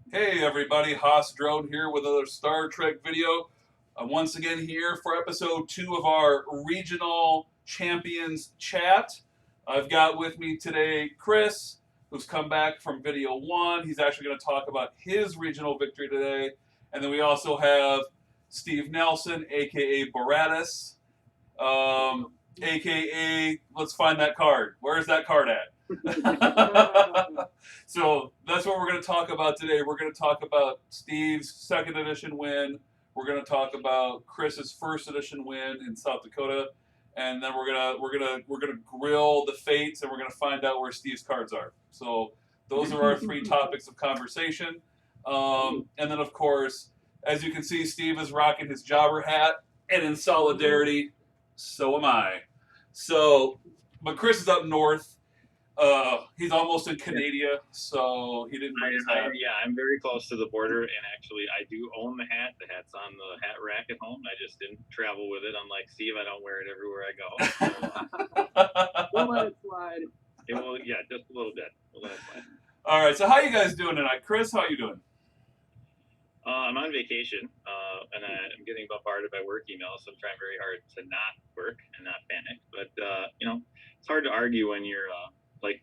Hey everybody, Haas Drone here with another Star Trek video. Once again here for episode 2 of our Regional Champions Chat. I've got with me today Kris, who's come back from video 1. He's actually going to talk about his regional victory today. And then we also have Steve Nelson, aka Baratus, aka let's find that card. Where's that card at? So that's what we're going to talk about today. We're going to talk about Steve's second edition win. We're going to talk about Kris's first edition win in South Dakota, and then we're gonna grill the fates, and we're going to find out where Steve's cards are. So those are our 3 topics of conversation. And then of course, as you can see, Steve is rocking his jobber hat, and in solidarity, so am I. So, but Kris is up north. He's almost in Canada, so he didn't bring his hat. I'm very close to the border, and actually, I do own the hat. The hat's on the hat rack at home. I just didn't travel with it. Unlike Steve, I don't wear it everywhere I go. We'll let it slide. It will, yeah, just a little bit. We'll let it slide. All right, so how you guys doing tonight? Kris, how you doing? I'm on vacation, and I'm getting bombarded by work emails, so I'm trying very hard to not work and not panic. But, it's hard to argue when you're... Like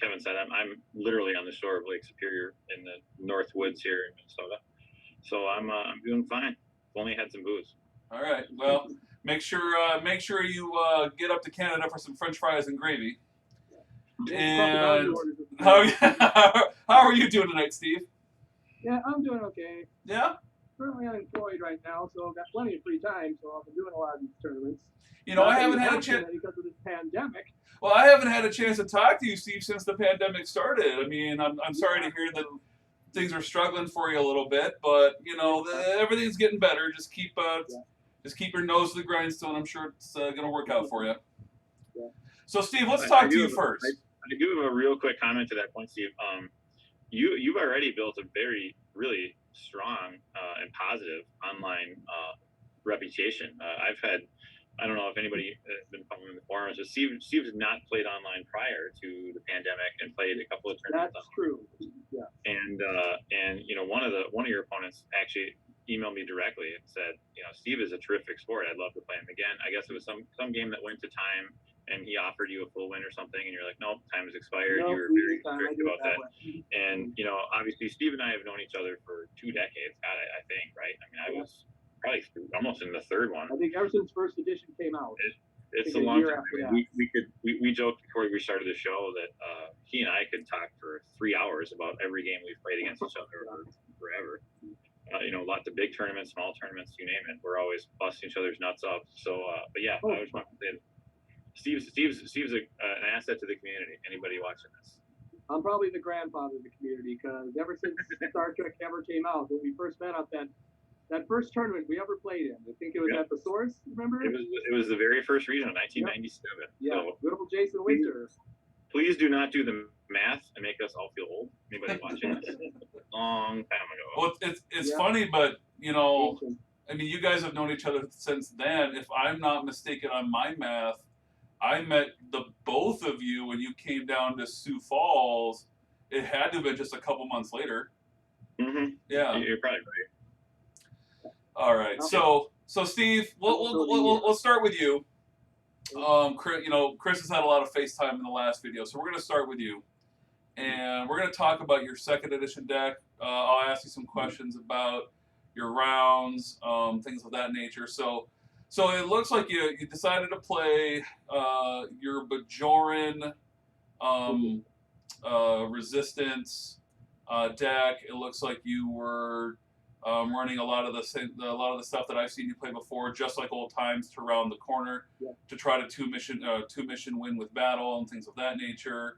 Kevin said, I'm literally on the shore of Lake Superior in the North Woods here in Minnesota, so I'm doing fine. Only had some booze. All right. Well, make sure you get up to Canada for some French fries and gravy. And how are you doing tonight, Steve? Yeah, I'm doing okay. Yeah. Currently unemployed right now, so I've got plenty of free time. So I've been doing a lot of these tournaments. You know, I haven't had a chance because of this pandemic. Well, I haven't had a chance to talk to you, Steve, since the pandemic started. I mean, I'm sorry to hear that things are struggling for you a little bit, but you know, everything's getting better. Just keep your nose to the grindstone. I'm sure it's going to work out for you. Yeah. So, Steve, let's talk to you first. I do have a real quick comment to that point, Steve. You've already built a very, really strong and positive online reputation. I don't know if anybody has been following the forums, but Steve has not played online prior to the pandemic and played a couple of tournaments. That's true. Yeah. And you know, one of your opponents actually emailed me directly and said, you know, Steve is a terrific sport. I'd love to play him again. I guess it was some game that went to time, and he offered you a full win or something, and you're like, nope, time has expired. No, you were very strict about that. And you know, obviously, Steve and I have known each other for 2 decades. God, I think, right? I mean, I was probably almost in the 3rd one. I think ever since first edition came out. It's a long time. We joked before we started the show that he and I could talk for 3 hours about every game we've played against each other forever. You know, lots of big tournaments, small tournaments, you name it. We're always busting each other's nuts up. So, but yeah, I just want to say, Steve's an asset to the community. Anybody watching this? I'm probably the grandfather of the community because ever since Star Trek ever came out, when we first met up that first tournament we ever played in. I think it was at the Source, remember? It was the very first region, 1997. Yeah, so, beautiful Jason Winter. Please do not do the math and make us all feel old. Anybody watching this? Long time ago. Well, it's funny, but, you know, I mean, you guys have known each other since then. If I'm not mistaken on my math, I met the both of you when you came down to Sioux Falls. It had to have been just a couple months later. Mm-hmm. Yeah. You're probably right. All right, okay. So Steve, we'll start with you. Kris has had a lot of FaceTime in the last video, so we're going to start with you, and we're going to talk about your second edition deck. I'll ask you some questions about your rounds, things of that nature. So it looks like you decided to play your Bajoran resistance deck. It looks like you were running a lot of the stuff that I've seen you play before, just like old times, to round the corner, to try to two mission win with battle and things of that nature.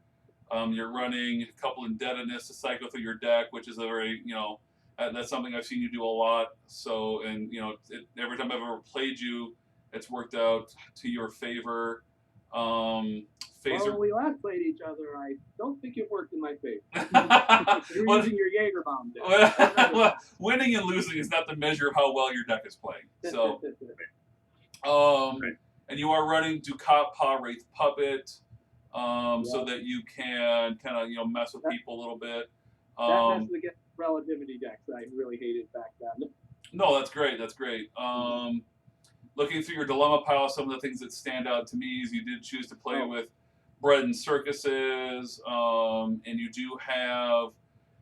You're running a couple indebtedness to cycle through your deck, which is a very, you know, that's something I've seen you do a lot. So, and you know, every time I've ever played you, it's worked out to your favor. Well, when we last played each other, I don't think it worked in my favor. You're using your Jaegerbaum deck. Well, winning and losing is not the measure of how well your deck is playing. So, and you are running Dukat Pa Wraith Puppet, so that you can kind of, you know, mess with people a little bit. That messes relativity decks that I really hated back then. No, that's great. That's great. Looking through your dilemma pile, some of the things that stand out to me is you did choose to play with bread and circuses, and you do have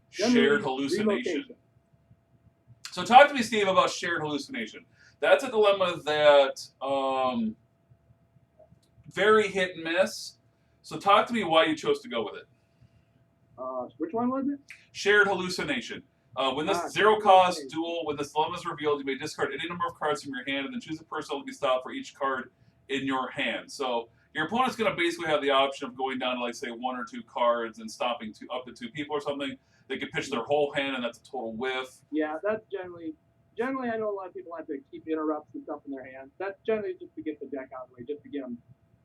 shared hallucination. Relocation. So talk to me, Steve, about shared hallucination. That's a dilemma that very hit and miss. So talk to me why you chose to go with it. Which one was it? Shared hallucination. When this zero-cost duel, when this dilemma is revealed, you may discard any number of cards from your hand and then choose a person to be stopped for each card in your hand. So your opponent's going to basically have the option of going down to, like, say, 1 or 2 cards and stopping up to 2 people or something. They could pitch their whole hand, and that's a total whiff. Yeah, that's generally, I know a lot of people have to keep interrupts and stuff in their hands. That's generally just to get the deck out of the way, just to get them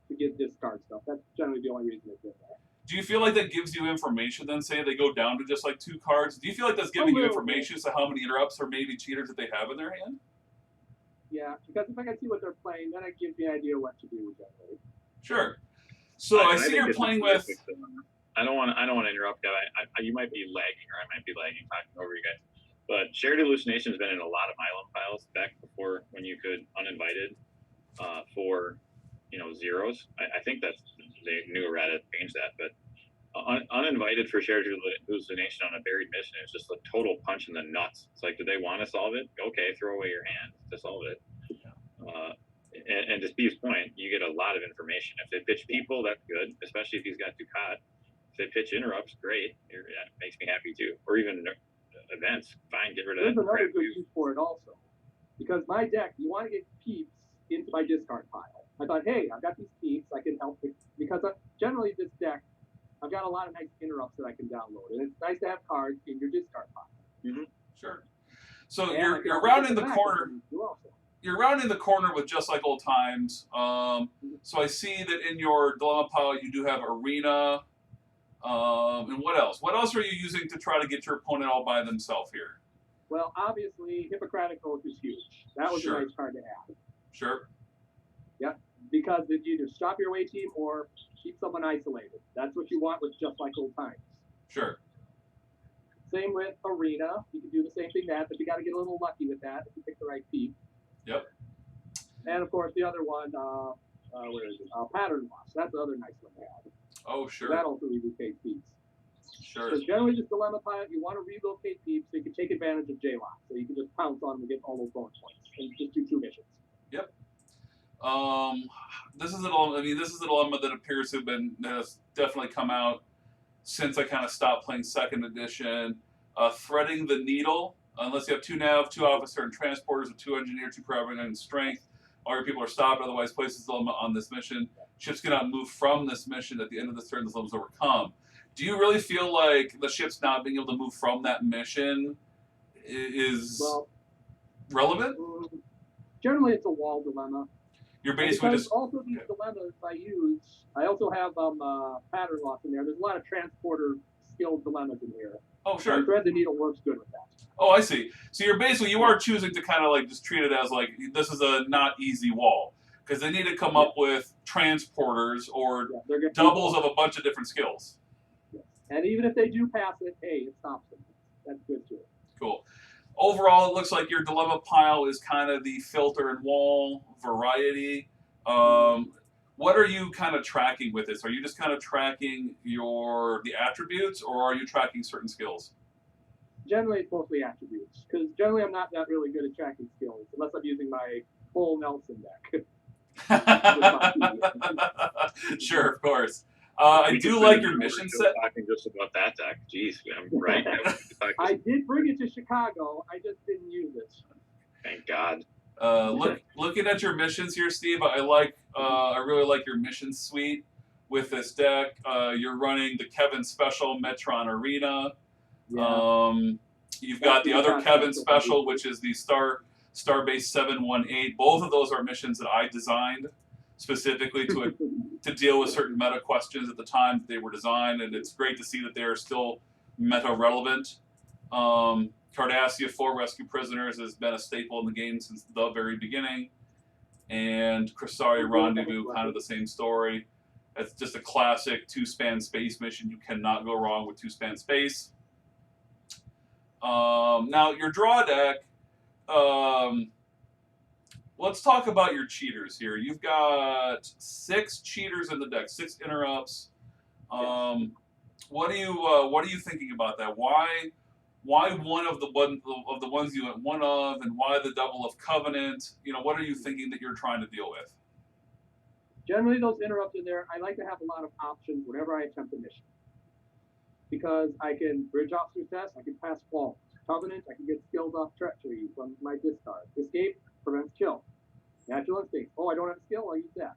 to get discard stuff. That's generally the only reason they do that. Do you feel like that gives you information then, say they go down to just like 2 cards? Do you feel like that's giving you information as to how many interrupts or maybe cheaters that they have in their hand? Yeah, because if I can see what they're playing, then it gives me an idea what to do generally. Sure. So I see you're playing with... I don't want to interrupt, guy. You might be lagging, or I might be lagging talking over you guys. But shared hallucination has been in a lot of Milan files back before when you could uninvited for zeros. I think that's they knew Reddit changed that, but uninvited for shared hallucination on a buried mission is just a total punch in the nuts. It's like, do they want to solve it? Okay, throw away your hand to solve it. And to Steve's point, you get a lot of information. If they pitch people, that's good, especially if he's got Ducat. If they pitch interrupts, great. It makes me happy too. Or even events, fine, get rid of that. There's another good use for it also. Because my deck, you want to get peeps into my discard pile. I thought, hey, I've got these peeps, I can help. Because generally this deck, I've got a lot of nice interrupts that I can download. And it's nice to have cards in your discard pile. Mm-hmm. Sure. So you're rounding the corner. You're rounding the corner with Just Like Old Times. So I see that in your dilemma pile you do have Arena. And what else? What else are you using to try to get your opponent all by themselves here? Well, obviously, Hippocratic Oath is huge. That was a nice card to have. Sure. Yep. Because it either stop your away team or keep someone isolated. That's what you want with Just Like Old Times. Sure. Same with Arena. You can do the same thing but you got to get a little lucky with that if you pick the right piece. Yep. And of course, the other one, where is it? Pattern Loss. That's the other nice one to have. Oh, sure. That also relocates peeps. Sure. So generally, this dilemma pile, you want to relocate peeps so you can take advantage of J-Lock. So you can just pounce on them and get all those bonus points and just do 2 missions. Yep. This is a dilemma that appears to has definitely come out since I kind of stopped playing 2nd edition. Threading the Needle. Unless you have 2 nav, 2 officer, and transporters with 2 engineer, 2 provident, and strength. All your people are stopped, otherwise place this dilemma on this mission. Ships cannot move from this mission at the end of this turn. This dilemma is overcome. Do you really feel like the ships not being able to move from that mission is relevant? Generally, it's a wall dilemma. You're basically just... Also, these dilemmas I use, I also have pattern loss in there. There's a lot of transporter skilled dilemmas in here. Oh, sure. And Thread the Needle works good with that. Oh, I see. So you are choosing to kind of like just treat it as like this is a not easy wall because they need to come up with transporters or doubles of a bunch of different skills. Yes. And even if they do pass it, hey, it stops them. That's good too. Cool. Overall, it looks like your dilemma pile is kind of the filter and wall variety. What are you kind of tracking with this? Are you just kind of tracking the attributes, or are you tracking certain skills? Generally, it's mostly attributes, because generally I'm not that really good at tracking skills, unless I'm using my full Nelson deck. Sure, of course. I do like your mission set. Talking just about that deck. Jeez, I'm right. I did bring it to Chicago. I just didn't use it. Thank God. Looking at your missions here, Steve, I really like your mission suite with this deck. You're running the Kevin Special Metron Arena. Yeah. You've got the other Kevin Special, which is the Starbase 718. Both of those are missions that I designed specifically to deal with certain meta questions at the time that they were designed, and it's great to see that they are still meta relevant. Cardassia 4 Rescue Prisoners has been a staple in the game since the very beginning. And Crisari Rendezvous, kind of the same story. It's just a classic 2-span space mission. You cannot go wrong with 2-span space. Now your draw deck. Let's talk about your cheaters here. You've got 6 cheaters in the deck, 6 interrupts. What are you thinking about that? Why one of the ones you went one of, and why the double of Covenant? What are you thinking that you're trying to deal with? Generally, those interrupts in there, I like to have a lot of options whenever I attempt a mission. Because I can bridge officer test, I can pass falls. Covenant, I can get skills off treachery from my discard. Escape prevents kill. Natural instinct. Oh, I don't have a skill, I'll use that.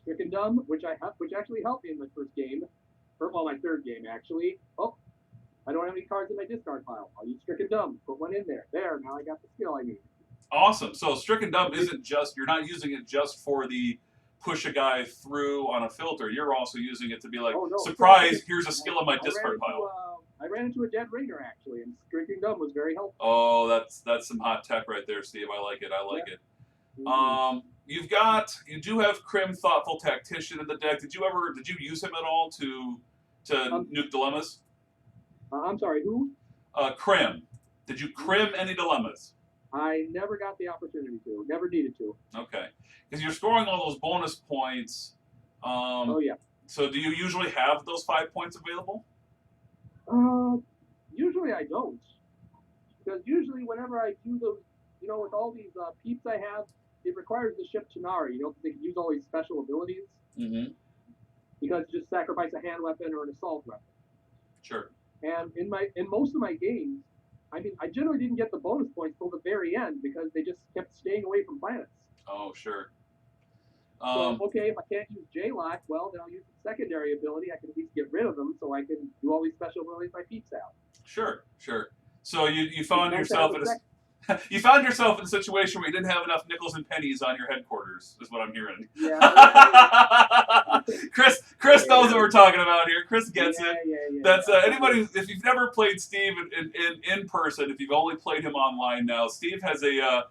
Stricken Dumb, which actually helped me in my first game. My third game actually. Oh, I don't have any cards in my discard pile. I'll use Stricken Dumb. Put one in there. There, now I got the skill I need. Awesome. So Stricken Dumb isn't just, you're not using it just for the push a guy through on a filter. You're also using it to be like, oh, no, surprise, here's a skill in my discard pile. I ran into a dead ringer actually, and Stricken Dumb was very helpful. Oh, that's some hot tech right there, Steve. I like it. It. You do have Krim, Thoughtful Tactician in the deck. Did you use him at all to nuke dilemmas? I'm sorry, who? Krim. Did you Krim any dilemmas? I never got the opportunity to. Never needed to. Okay, because you're scoring all those bonus points. Oh yeah. So do you usually have those 5 points available? Usually I don't, because usually whenever I do those, with all these peeps I have, it requires the ship Chinari, they can use all these special abilities. Mm-hmm. Because just sacrifice a hand weapon or an assault weapon. Sure. And in most of my games, I generally didn't get the bonus points till the very end because they just kept staying away from planets. Oh, sure. So, okay, if I can't use J-Lock, well, then I'll use the secondary ability. I can at least get rid of them so I can do all these special abilities my peeps out. Sure. So you found yourself you found yourself in a situation where you didn't have enough nickels and pennies on your headquarters, is what I'm hearing. Yeah. Chris knows what we're talking about here. Chris gets it. Yeah. That's anybody. If you've never played Steve in person, if you've only played him online now, Steve has a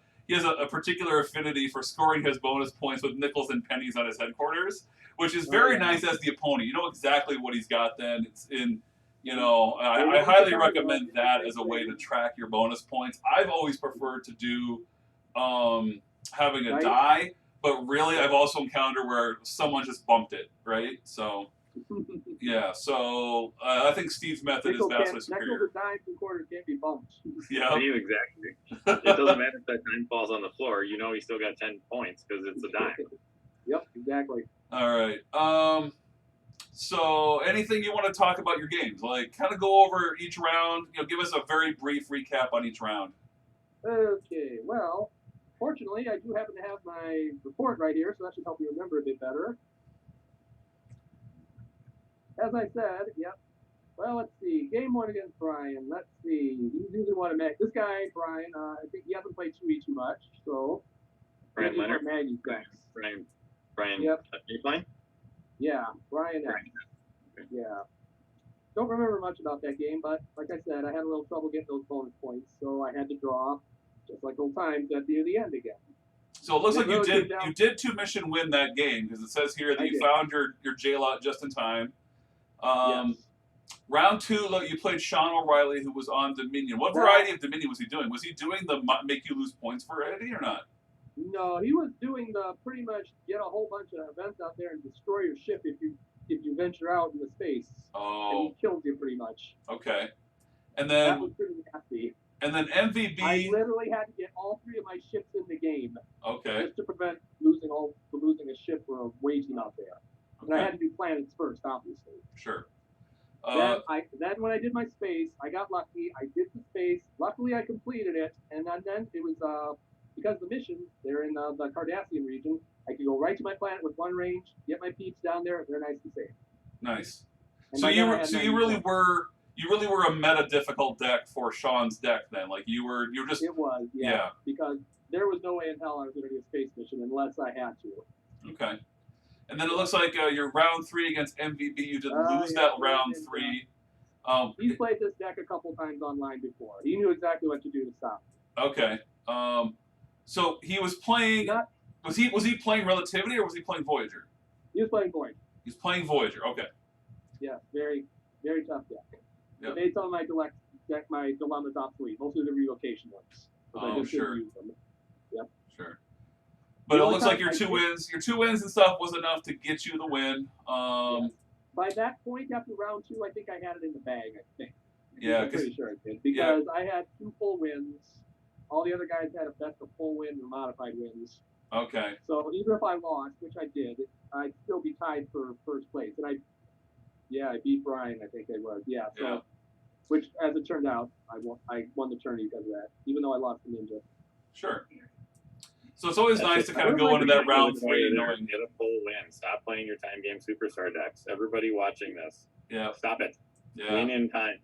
particular affinity for scoring his bonus points with nickels and pennies on his headquarters, which is very nice as the opponent. You know exactly what he's got then. It's in. I highly recommend that as a way to track your bonus points. I've always preferred to do having a die, but really I've also encountered where someone just bumped it, right? So, yeah. So I think Steve's method is vastly superior. Nickels, dimes, and quarters can't be bumped. Yeah, exactly. It doesn't matter if that dime falls on the floor. You still got 10 points because it's a dime. Yep, exactly. All right. So anything you want to talk about your games? Like, kind of go over each round. Give us a very brief recap on each round. Okay. Well, fortunately, I do happen to have my report right here, so that should help you remember a bit better. As I said, yep. Well, let's see. Game 1 against Brian. Let's see. He's usually want to make this guy, Brian. I think he hasn't played 2E too much, so. Brian Leonard. Brian. Yep. Are you playing? Yeah, Brian. Yeah. Don't remember much about that game, but like I said, I had a little trouble getting those bonus points, so I had to draw, just like old times, at the end again. So it looks like you did 2 mission win that game, because it says here that you found your J-Lot just in time. Yes. Round 2, you played Sean O'Reilly, who was on Dominion. What variety of Dominion was he doing? Was he doing the make you lose points variety or not? No, he was doing the pretty much get a whole bunch of events out there and destroy your ship if you venture out into space. Oh. And he kills you pretty much. Okay. And then that was pretty nasty. And then MVB. I literally had to get all 3 of my ships in the game. Okay. Just to prevent losing a ship or waging out there. And I had to do planets first, obviously. Sure. Then when I did my space, I got lucky. I did the space. Luckily, I completed it. And then it was because the missions, they're in the Cardassian region. I could go right to my planet with 1 range, get my peeps down there. They're nice and safe. Nice. And you really were a meta difficult deck for Sean's deck then. Like you were just. It was, yeah. Because there was no way in hell I was going to do a space mission unless I had to. Okay. And then it looks like your round 3 against MVB, you did lose that round 3. He's played this deck a couple times online before. He knew exactly what to do to stop me. Okay. So he was playing. Was he playing Relativity or was he playing Voyager? He was playing Voyager. He's playing Voyager. Okay. Yeah, very, very tough deck. Yep. I made some of my my dilemma's obsolete. Mostly the relocation ones. I just didn't use them. Yep. Sure. But it looks like your two wins and stuff was enough to get you the win. Yes. By that point, after round 2, I think I had it in the bag. I think. Yeah, I'm pretty sure I did because I had 2 full wins. All the other guys had a best of full wins or modified wins. Okay. So even if I lost, which I did, I'd still be tied for first place. And I beat Brian. I think I was. Yeah. So, yeah. Which, as it turned out, I won the tourney because of that, even though I lost the Ninja. Sure. So it's always nice to kind of go into that round 3 knowing. Get a full win. Stop playing your time game superstar decks. Everybody watching this. Yeah. Stop it. Yeah. Win in time.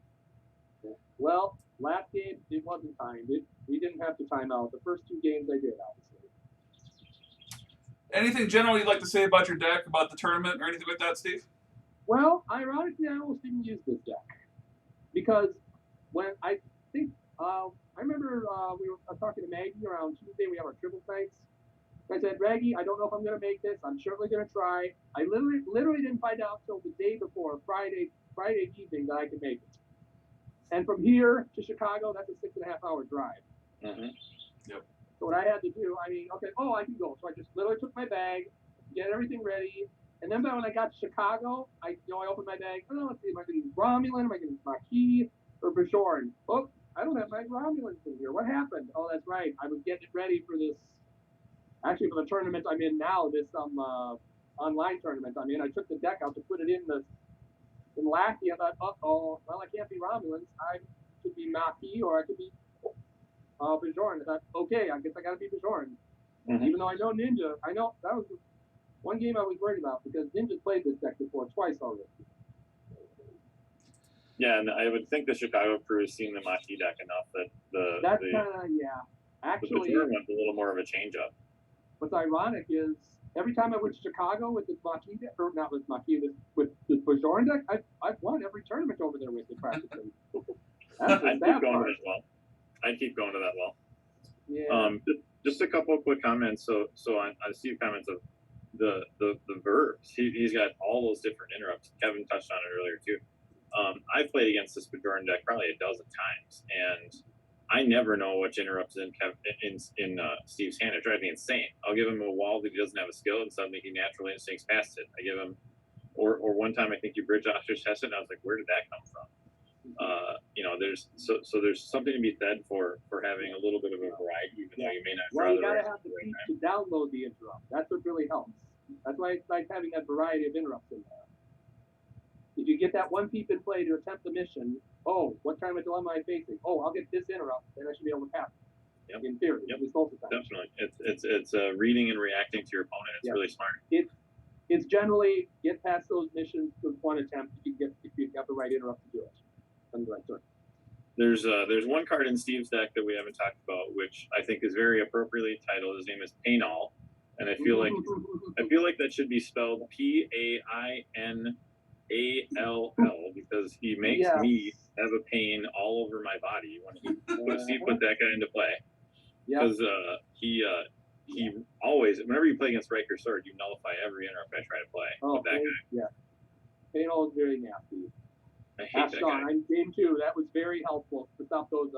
Well, last game it wasn't timed. We didn't have to time out. The first 2 games I did, obviously. Anything general you'd like to say about your deck, about the tournament, or anything like that, Steve? Well, ironically, I almost didn't use this deck because when I think I remember we were talking to Maggie around Tuesday. We have our triple nights. I said, Maggie, I don't know if I'm going to make this. I'm certainly going to try. I literally didn't find out until the day before, Friday evening, that I could make it. And from here to Chicago, that's a 6.5-hour drive. Mm-hmm. Yep. So what I had to do, I can go. So I just literally took my bag, get everything ready, and then when I got to Chicago, I opened my bag. Oh, let's see, am I going to use Romulan? Am I going to use Maquis or Bajorn? Oh, I don't have my Romulans in here. What happened? Oh, that's right. I was getting it ready for this. Actually, for the tournament I'm in now, this online tournament I'm in. I took the deck out to put it in Lackey. I thought, well, I can't be Romulans. I could be Maquis or I could be Bajorn. I thought, okay, I guess I got to be Bajorn. Mm-hmm. Even though I know Ninja, I know that was one game I was worried about because Ninja played this deck before twice already. Yeah, and I would think the Chicago crew has seen the Maquis deck enough that that's kind of Actually, the went a little more of a change up. What's ironic is every time I went to Chicago with this Maquis deck, or not with Maquis, with the Bajorn deck, I've won every tournament over there with it practically. I'd keep going to that well. I'd keep going to that well. Yeah. Just a couple of quick comments. So on Steve's comments of the verbs, he's got all those different interrupts. Kevin touched on it earlier too. I've played against this Bajorn deck probably a dozen times, and I never know which interrupts in Steve's hand. It drives me insane. I'll give him a wall that he doesn't have a skill, and suddenly he naturally instincts past it. I give him, or one time I think you bridge ostrich tested, and I was like, where did that come from? There's something to be said for having a little bit of a variety, even though you may not. Well, you gotta have the piece to download the interrupt. That's what really helps. That's why it's like having that variety of interrupts in there. If you get that one peep in play to attempt the mission, what kind of dilemma am I facing? I'll get this interrupt, and I should be able to pass it. Yep. In theory, yep. Most of the time. Definitely, it's reading and reacting to your opponent. It's really smart. It's generally get past those missions with one attempt if you got the right interrupt to do it. On the right turn. There's one card in Steve's deck that we haven't talked about, which I think is very appropriately titled. His name is Painall, and I feel like that should be spelled Painall because he makes me have a pain all over my body when he put that guy into play. Because he always, whenever you play against Riker Sword, you nullify every interrupt I try to play with that guy. Yeah, Painall is very nasty. I hate that guy. In game 2, that was very helpful to stop those.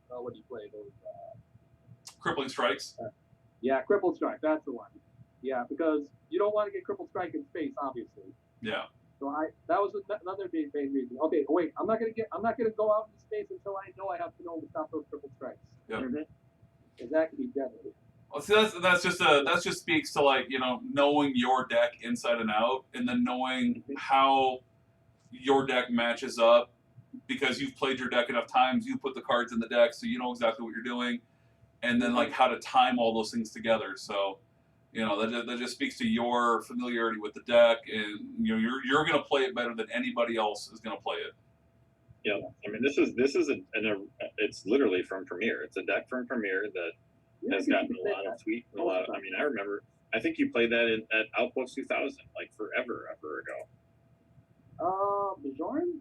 What do you play? Those crippling strikes. Crippled strike. That's the one. Yeah, because you don't want to get crippled strike in space, obviously. Yeah. So that was another main reason. Okay, wait. I'm not gonna go out into space until I know I have to know to stop those crippled strikes. Yep. Because that could be deadly. Well, see, that just speaks to knowing your deck inside and out, and then knowing how your deck matches up because you've played your deck enough times. You put the cards in the deck, so you know exactly what you're doing, and then how to time all those things together. So, that just speaks to your familiarity with the deck, and you're going to play it better than anybody else is going to play it. Yeah, I mean this is it's literally from Premier. It's a deck from Premier that has gotten a lot of tweaks. I remember. I think you played that at Outpost 2000 forever ago. Bajorn?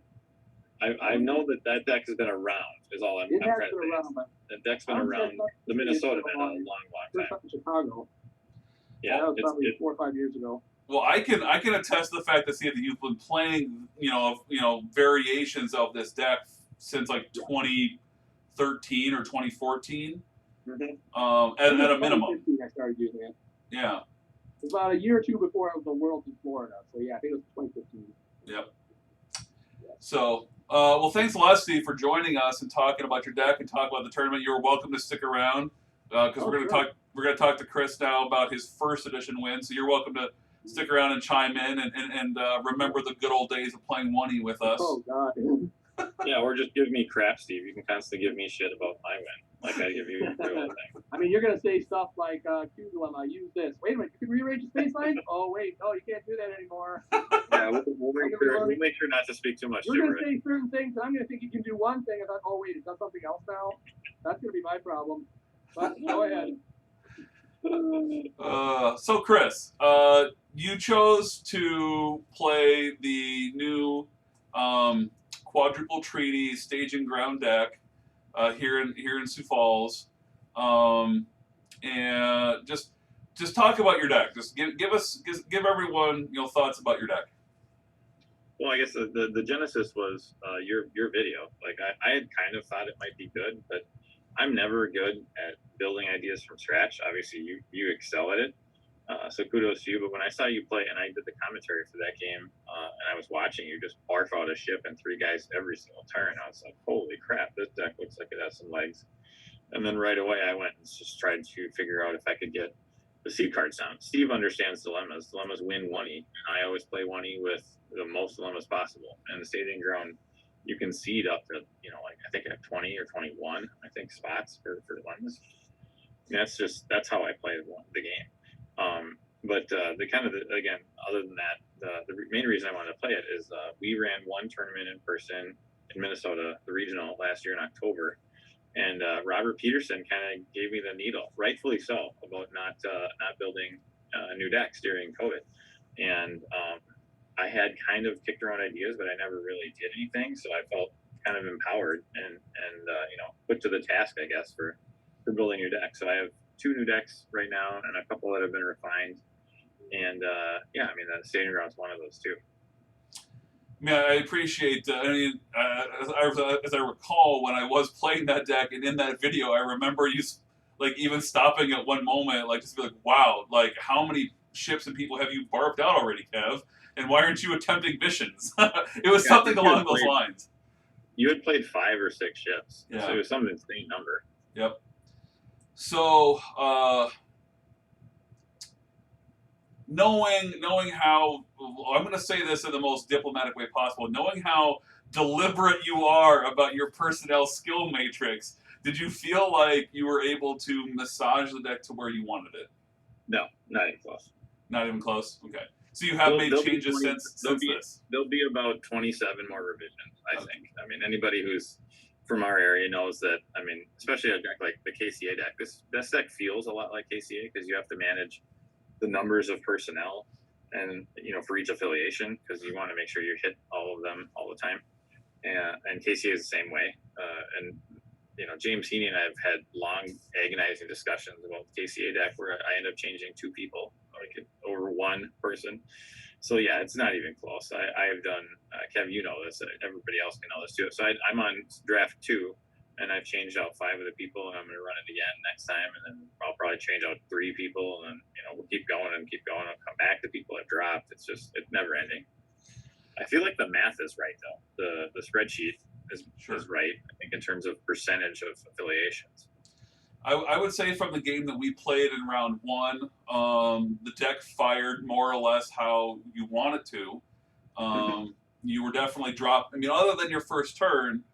I know that deck has been around. Is all I'm trying to say. The deck's been around. The Minnesota been a long time. First up in Chicago. Yeah, that was probably 4 or 5 years ago. Well, I can attest to the fact that you've been playing variations of this deck since like 2013 or 2014, Mm-hmm. at a minimum. 2015 I started using it. Yeah. It was about a year or two before the Worlds in Florida. So yeah, I think it was 2015. Yep. So, well, thanks a lot, Steve, for joining us and talking about your deck and talk about the tournament. You're welcome to stick around because we're going to talk. We're going to talk to Kris now about his first edition win. So you're welcome to stick around and chime in and remember the good old days of playing 1E with us. Oh God. Yeah, or just give me crap, Steve. You can constantly give me shit about my win, like I give you the whole thing. I mean, you're gonna say stuff like Q dilemma. Use this. Wait a minute. You can rearrange the spaceline. Oh wait, no, you can't do that anymore. Yeah, we'll make sure not to speak too much. You're gonna say certain things, and I'm gonna think you can do one thing, and then oh wait, it does something else now. That's gonna be my problem. But go ahead. So Kris, you chose to play the new quadruple treaty staging ground deck here in Sioux Falls, and just talk about your deck. Just give everyone thoughts about your deck. Well, I guess the genesis was your video. Like I had kind of thought it might be good, but I'm never good at building ideas from scratch. Obviously, you excel at it, so kudos to you. But when I saw you play and I did the commentary for that game, and I was watching you just barf out a ship and 3 guys every single turn, I was like, holy crap, this deck looks like it has some legs. And then right away, I went and just tried to figure out if I could get the seed cards down. Steve understands dilemmas. Dilemmas win 1E, and I always play 1E with the most dilemmas possible. And the staging ground, you can seed up to, like I think I have 20 or 21, I think, spots for dilemmas. And that's how I play the game. But again, other than that, the main reason I wanted to play it is we ran one tournament in person in Minnesota, the regional, last year in October. And Robert Peterson kind of gave me the needle, rightfully so, about not building new decks during COVID. And I had kind of kicked around ideas, but I never really did anything. So I felt kind of empowered and put to the task, I guess, for building new decks. So I have 2 new decks right now and a couple that have been refined. And the staging ground is one of those 2. Yeah, I appreciate. As I recall, when I was playing that deck and in that video, I remember you even stopping at one moment, just be like, "Wow! How many ships and people have you barfed out already, Kev? And why aren't you attempting missions?" It was something along those lines. You had played 5 or 6 ships, yeah. So it was some insane number. Yep. So knowing how, I'm going to say this in the most diplomatic way possible, knowing how deliberate you are about your personnel skill matrix, did you feel like you were able to massage the deck to where you wanted it? No, not even close. Not even close? Okay. So you have made changes since this? There'll be about 27 more revisions, I think. I mean, anybody who's from our area knows that, especially a deck like the KCA deck, this deck feels a lot like KCA because you have to manage the numbers of personnel and for each affiliation, because you want to make sure you hit all of them all the time, and KCA is the same way. And James Heaney and I have had long agonizing discussions about the KCA deck where I end up changing 2 people over 1 person. So yeah, it's not even close. I have done Kev, this, everybody else can know this too. So I'm on draft 2 and I've changed out 5 of the people, and I'm going to run it again next time, and then I'll probably change out 3 people, and then we'll keep going and keep going. I'll come back to people I've dropped. It's never ending. I feel like the math is right though. The spreadsheet is right, I think, in terms of percentage of affiliations. I would say from the game that we played in round 1, the deck fired more or less how you wanted to. You were definitely dropped. Other than your first turn,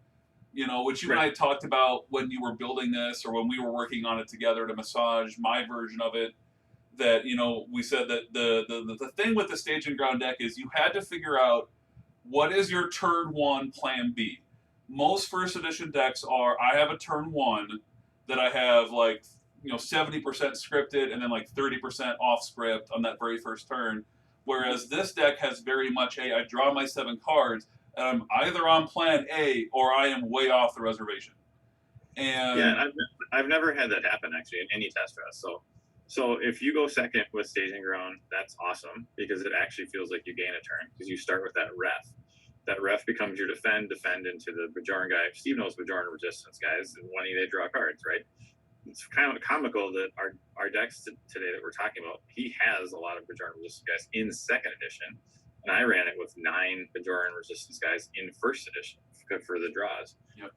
which you and I talked about when you were building this or when we were working on it together to massage my version of it, that, we said that the thing with the staging ground deck is you had to figure out what is your turn 1 plan B. Most first edition decks are, I have a turn 1 that I have 70% scripted and then 30% off script on that very first turn. Whereas this deck has very much I draw my 7 cards and I'm either on plan A or I am way off the reservation. And yeah, I've never had that happen actually in any test dress. So if you go second with staging ground, that's awesome because it actually feels like you gain a turn because you start with that ref. that ref becomes your defend into the Bajoran guy. Steve knows Bajoran resistance guys, and when they draw cards, right? It's kind of comical that our decks today that we're talking about, he has a lot of Bajoran resistance guys in second edition, and I ran it with 9 Bajoran resistance guys in first edition for the draws. Yep.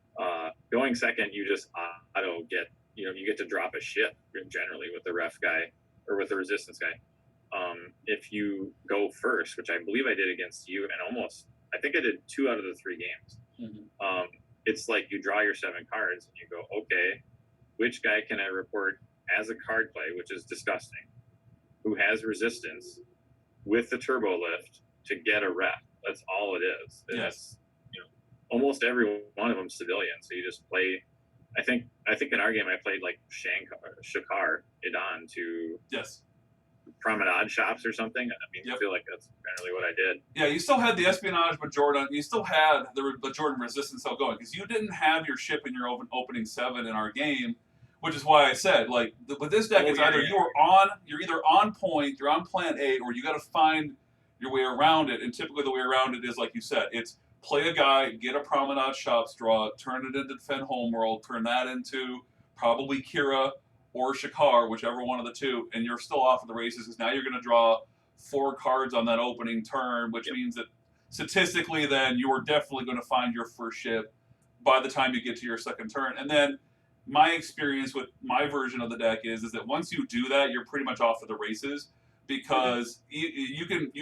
Going second, you just auto get, you get to drop a ship generally with the ref guy or with the resistance guy. If you go first, which I believe I did against you, and I think I did 2 out of the 3 games. Mm-hmm. It's like you draw your 7 cards and you go, okay, which guy can I report as a card play, which is disgusting, who has resistance with the turbo lift to get a ref. That's all it is. Yes. Almost every one of them civilian. So you just play. I think in our game I played like Shakar Idan to Yes. promenade shops or something. I mean, Yep. I feel like that's generally what I did. Yeah, you still had the espionage Bajoran. You still had the Bajoran resistance still going because you didn't have your ship in your opening 7 in our game, which is why I said like with this deck, it's either you're either on point, you're on plan A, or you got to find your way around it. And typically the way around it is like you said, it's play a guy, get a promenade shops draw, turn it into defend homeworld, turn that into probably Kira or Shakar, whichever one of the two, and you're still off of the races because now you're going to draw 4 cards on that opening turn, which means that statistically then you are definitely going to find your first ship by the time you get to your second turn. And then my experience with my version of the deck is that once you do that, you're pretty much off of the races because you can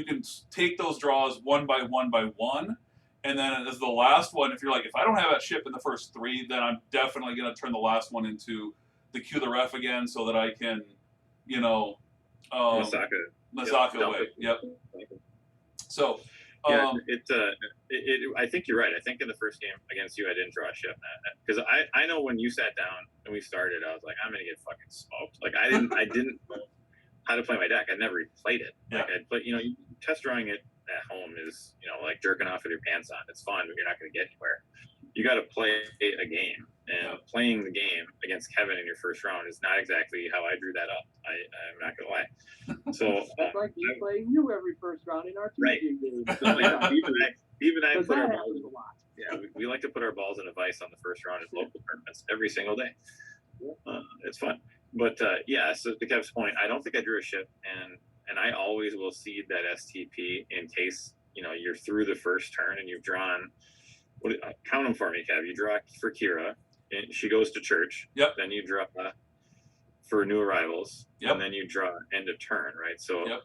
take those draws one by one. And then as the last one, if you're like, if I don't have that ship in the first 3, then I'm definitely going to turn the last one into the Q the ref again so that I can, Mazaka away. Yep. So, yeah, I think you're right. I think in the first game against you, I didn't draw a ship because I know when you sat down and we started, I was like, I'm gonna get fucking smoked. Like I didn't know how to play my deck. I never even played it. Yeah. Like I'd play, test drawing it at home is, like jerking off with your pants on. It's fun, but you're not gonna get anywhere. You got to play a game, and playing the game against Kevin in your first round is not exactly how I drew that up. I'm not gonna lie. So that's like me playing you every first round in our 2 game. So, even I put our balls. A lot. Yeah, we like to put our balls in a vice on the first round at local tournaments every single day. It's fun, but so to Kev's point, I don't think I drew a ship, and I always will seed that STP in case you're through the first turn and you've drawn. Count them for me, Kev. You draw for Kira, and she goes to church. Yep. Then you draw for new arrivals. Yep. And then you draw end of turn, right? So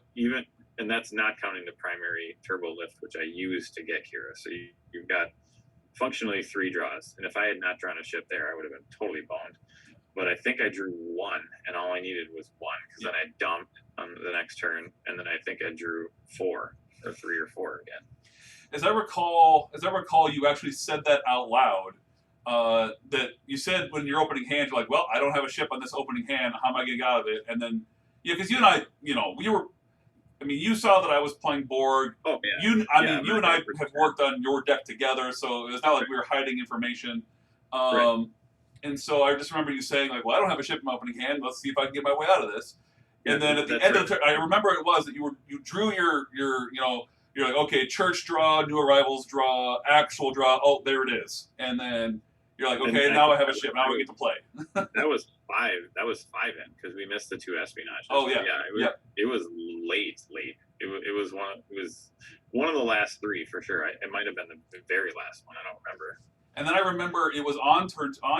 and that's not counting the primary turbo lift, which I used to get Kira. So you've got functionally 3 draws. And if I had not drawn a ship there, I would have been totally boned. But I think I drew 1, and all I needed was 1 because then I dumped on the next turn, and then I think I drew 4 or 3 or 4 again. As I recall, you actually said that out loud. That you said when your opening hand, you're like, "Well, I don't have a ship on this opening hand. How am I going to get out of it?" And then, because you and I, we were. I mean, you saw that I was playing Borg. Oh yeah. You and I have worked on your deck together, so it's not like we were hiding information. Right. And so I just remember you saying like, "Well, I don't have a ship in my opening hand. Let's see if I can get my way out of this." And then at the end of the turn, I remember it was that you drew your you're like, okay, church draw, new arrivals draw, actual draw. Oh, there it is. And then you're like, okay, now I have a ship. Now we get to play. That was 5 in because we missed the 2 espionage. Oh yeah. It was late. It was one of the last 3 for sure. It might have been the very last one. I don't remember. And then I remember it was on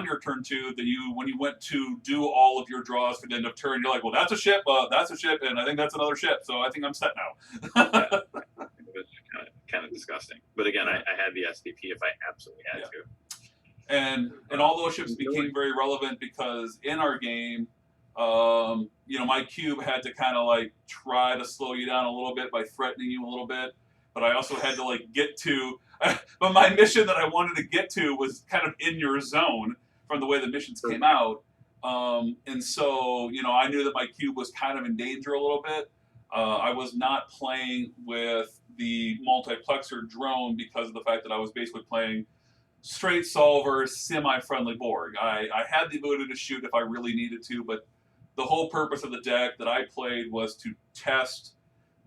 your turn 2 that when you went to do all of your draws for the end of turn, you're like, well, that's a ship, and I think that's another ship. So I think I'm set now. It was kind of disgusting. But again, I had the STP if I absolutely had to. And all those ships became very relevant because in our game, my cube had to kind of like try to slow you down a little bit by threatening you a little bit. But I also had to like get to, but my mission that I wanted to get to was kind of in your zone from the way the missions came out. And so, I knew that my cube was kind of in danger a little bit. I was not playing with the multiplexer drone because of the fact that I was basically playing straight solver, semi-friendly Borg. I had the ability to shoot if I really needed to, but the whole purpose of the deck that I played was to test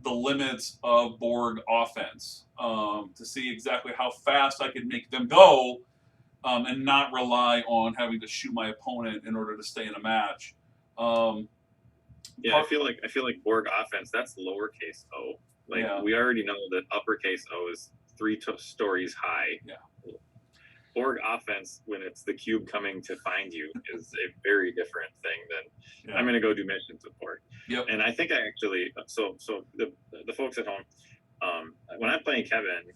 the limits of Borg offense to see exactly how fast I could make them go and not rely on having to shoot my opponent in order to stay in a match. Yeah, I feel like Borg offense, that's lowercase O. Like we already know that uppercase O is 3 stories high. Yeah. Borg offense, when it's the cube coming to find you, is a very different thing than I'm going to go do mission support. Yep. And I think I actually, so the folks at home, when I'm playing Kevin,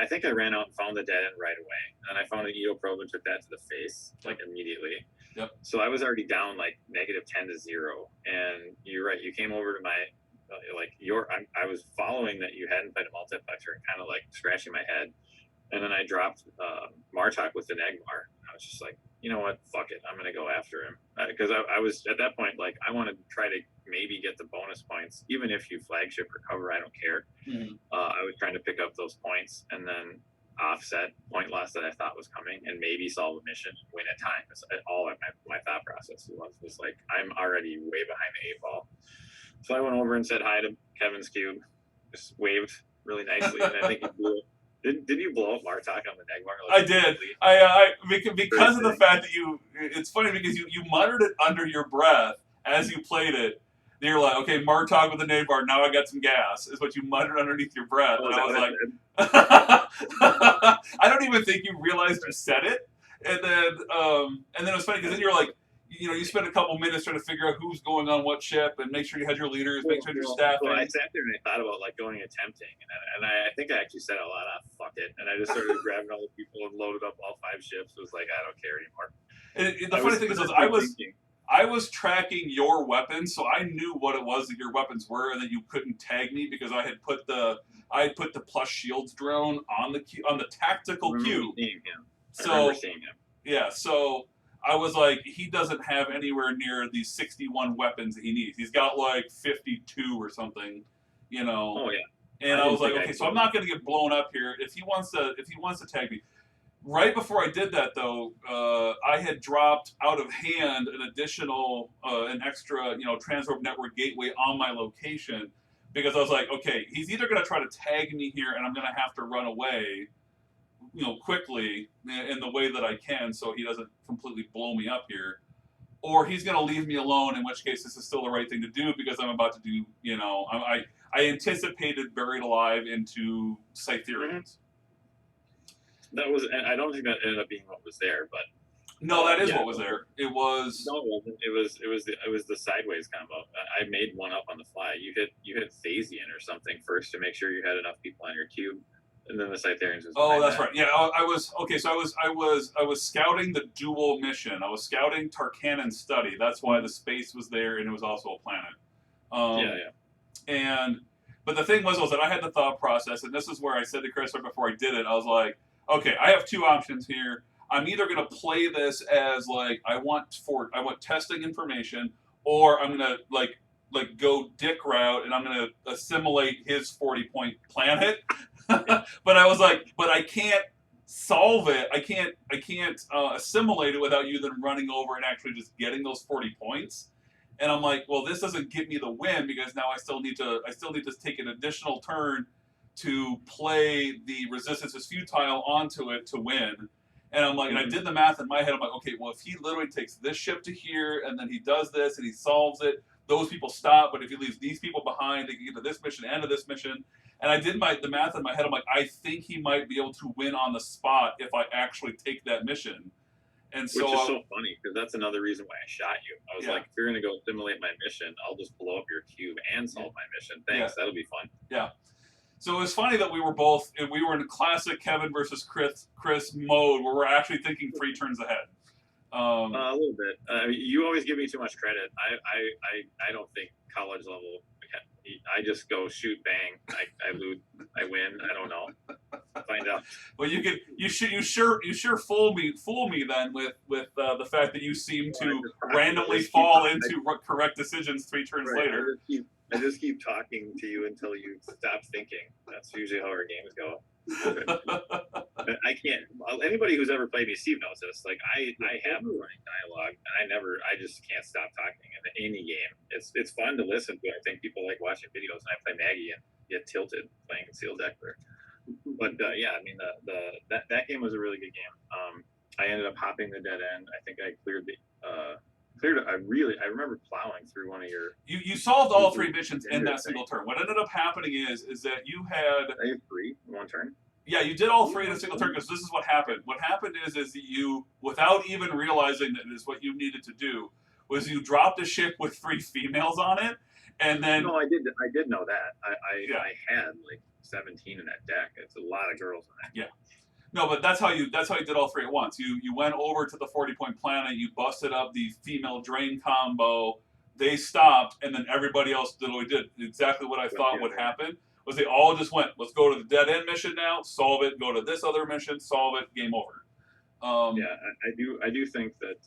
I think I ran out and found the dead end right away, and I found an Edo probe and took that to the face like immediately. Yep. So I was already down like -10-0, and you're right. You came over to my I was following that you hadn't played a multiplexer and kind of like scratching my head, and then I dropped Martok with the Negmar. I was just like, you know what, fuck it, I'm gonna go after him because I was at that point like I wanted to try to maybe get the bonus points, even if you flagship or cover, I don't care. Mm-hmm. I was trying to pick up those points and then offset point loss that I thought was coming and maybe solve a mission, win at time. That's all my thought process was like, I'm already way behind the 8 ball. So I went over and said hi to Kevin's cube, just waved really nicely, and I think he blew it. Did you blow up Martok on the Negmar? I did. I because of the fact that it's funny because you muttered it under your breath as you played it. You're like, okay, Martok with the Negmar, now I got some gas, is what you muttered underneath your breath. And I was like, I don't even think you realized you said it. And then it was funny because then you're like, you spend a couple minutes trying to figure out who's going on what ship and make sure you had your leaders, make sure your staff. Well, I sat there and I thought about like going attempting, and I think I actually said out loud, fuck it, and I just started grabbing all the people and loaded up all 5 ships. It was like, I don't care anymore. And the funny thing is I was tracking your weapons, so I knew what it was that your weapons were, and that you couldn't tag me because I had put the plus shields drone on the tactical cube. I remember seeing him. Yeah, so I was like, he doesn't have anywhere near these 61 weapons that he needs. He's got like 52 or something, Oh yeah. And I was like, okay, so I'm not going to get blown up here. If he wants to tag me. Right before I did that, though, I had dropped out of hand an extra, Transorb Network gateway on my location because I was like, okay, he's either going to try to tag me here and I'm going to have to run away, quickly in the way that I can so he doesn't completely blow me up here, or he's going to leave me alone, in which case this is still the right thing to do because I'm about to do, I anticipated Buried Alive into Cytherians. That was, and I don't think that ended up being what was there, but no, that is what was there. It was. No, it wasn't. It was the sideways combo. I made one up on the fly. You hit Phasian or something first to make sure you had enough people on your cube, and then the Cytherians was. Oh, that's right. Yeah, I was okay. So I was scouting the dual mission. I was scouting Tarkanan Study. That's why the space was there, and it was also a planet. But the thing was that I had the thought process, and this is where I said to Kris right before I did it. I was like, okay, I have 2 options here. I'm either going to play this as like I want testing information, or I'm going to like go dick route and I'm going to assimilate his 40-point planet. But I was like, but I can't solve it. I can't assimilate it without you then running over and actually just getting those 40 points. And I'm like, well, this doesn't get me the win because now I still need to take an additional turn to play the resistance is futile onto it to win. And I'm like, and I did the math in my head. I'm like, okay, well, if he literally takes this ship to here and then he does this and he solves it, those people stop. But if he leaves these people behind, they can get to this mission and to this mission. And I did the math in my head. I'm like, I think he might be able to win on the spot if I actually take that mission. And so, which is so funny because that's another reason why I shot you. I was like, if you're gonna go simulate my mission, I'll just blow up your cube and solve my mission. Thanks, that'll be fun. Yeah. So it was funny that we were in a classic Kevin versus Kris mode where we're actually thinking 3 turns ahead. A little bit. You always give me too much credit. I don't think college level. I just go shoot, bang. I loot, I win. I don't know. Find out. Well, you sure fool me then with the fact that you seem to randomly fall into correct decisions 3 turns later. I just keep talking to you until you stop thinking. That's usually how our games go. I can't. Anybody who's ever played me, Steve knows this. Like I have a running dialogue, and I just can't stop talking in any game. It's fun to listen to. I think people like watching videos, and I play Maggie and get tilted playing Concealed Deckler. But yeah, I mean that game was a really good game. I ended up hopping the dead end. I think I cleared the I remember plowing through one of your. You solved all 3 missions in that single turn. What ended up happening is that you had. I had 3 in one turn. Yeah, you did all 3 in a single turn because this is what happened. What happened is that you, without even realizing that it is what you needed to do, was you dropped a ship with 3 females on it, and then. No, I did know that. I had like 17 in that deck. It's a lot of girls in that. Yeah. No, but that's how you did all 3 at once. You went over to the 40-point planet, you busted up the female drain combo, they stopped, and then everybody else did exactly what I thought would happen. Was they all just went, let's go to the dead end mission now, solve it, go to this other mission, solve it, game over. Yeah, I do think that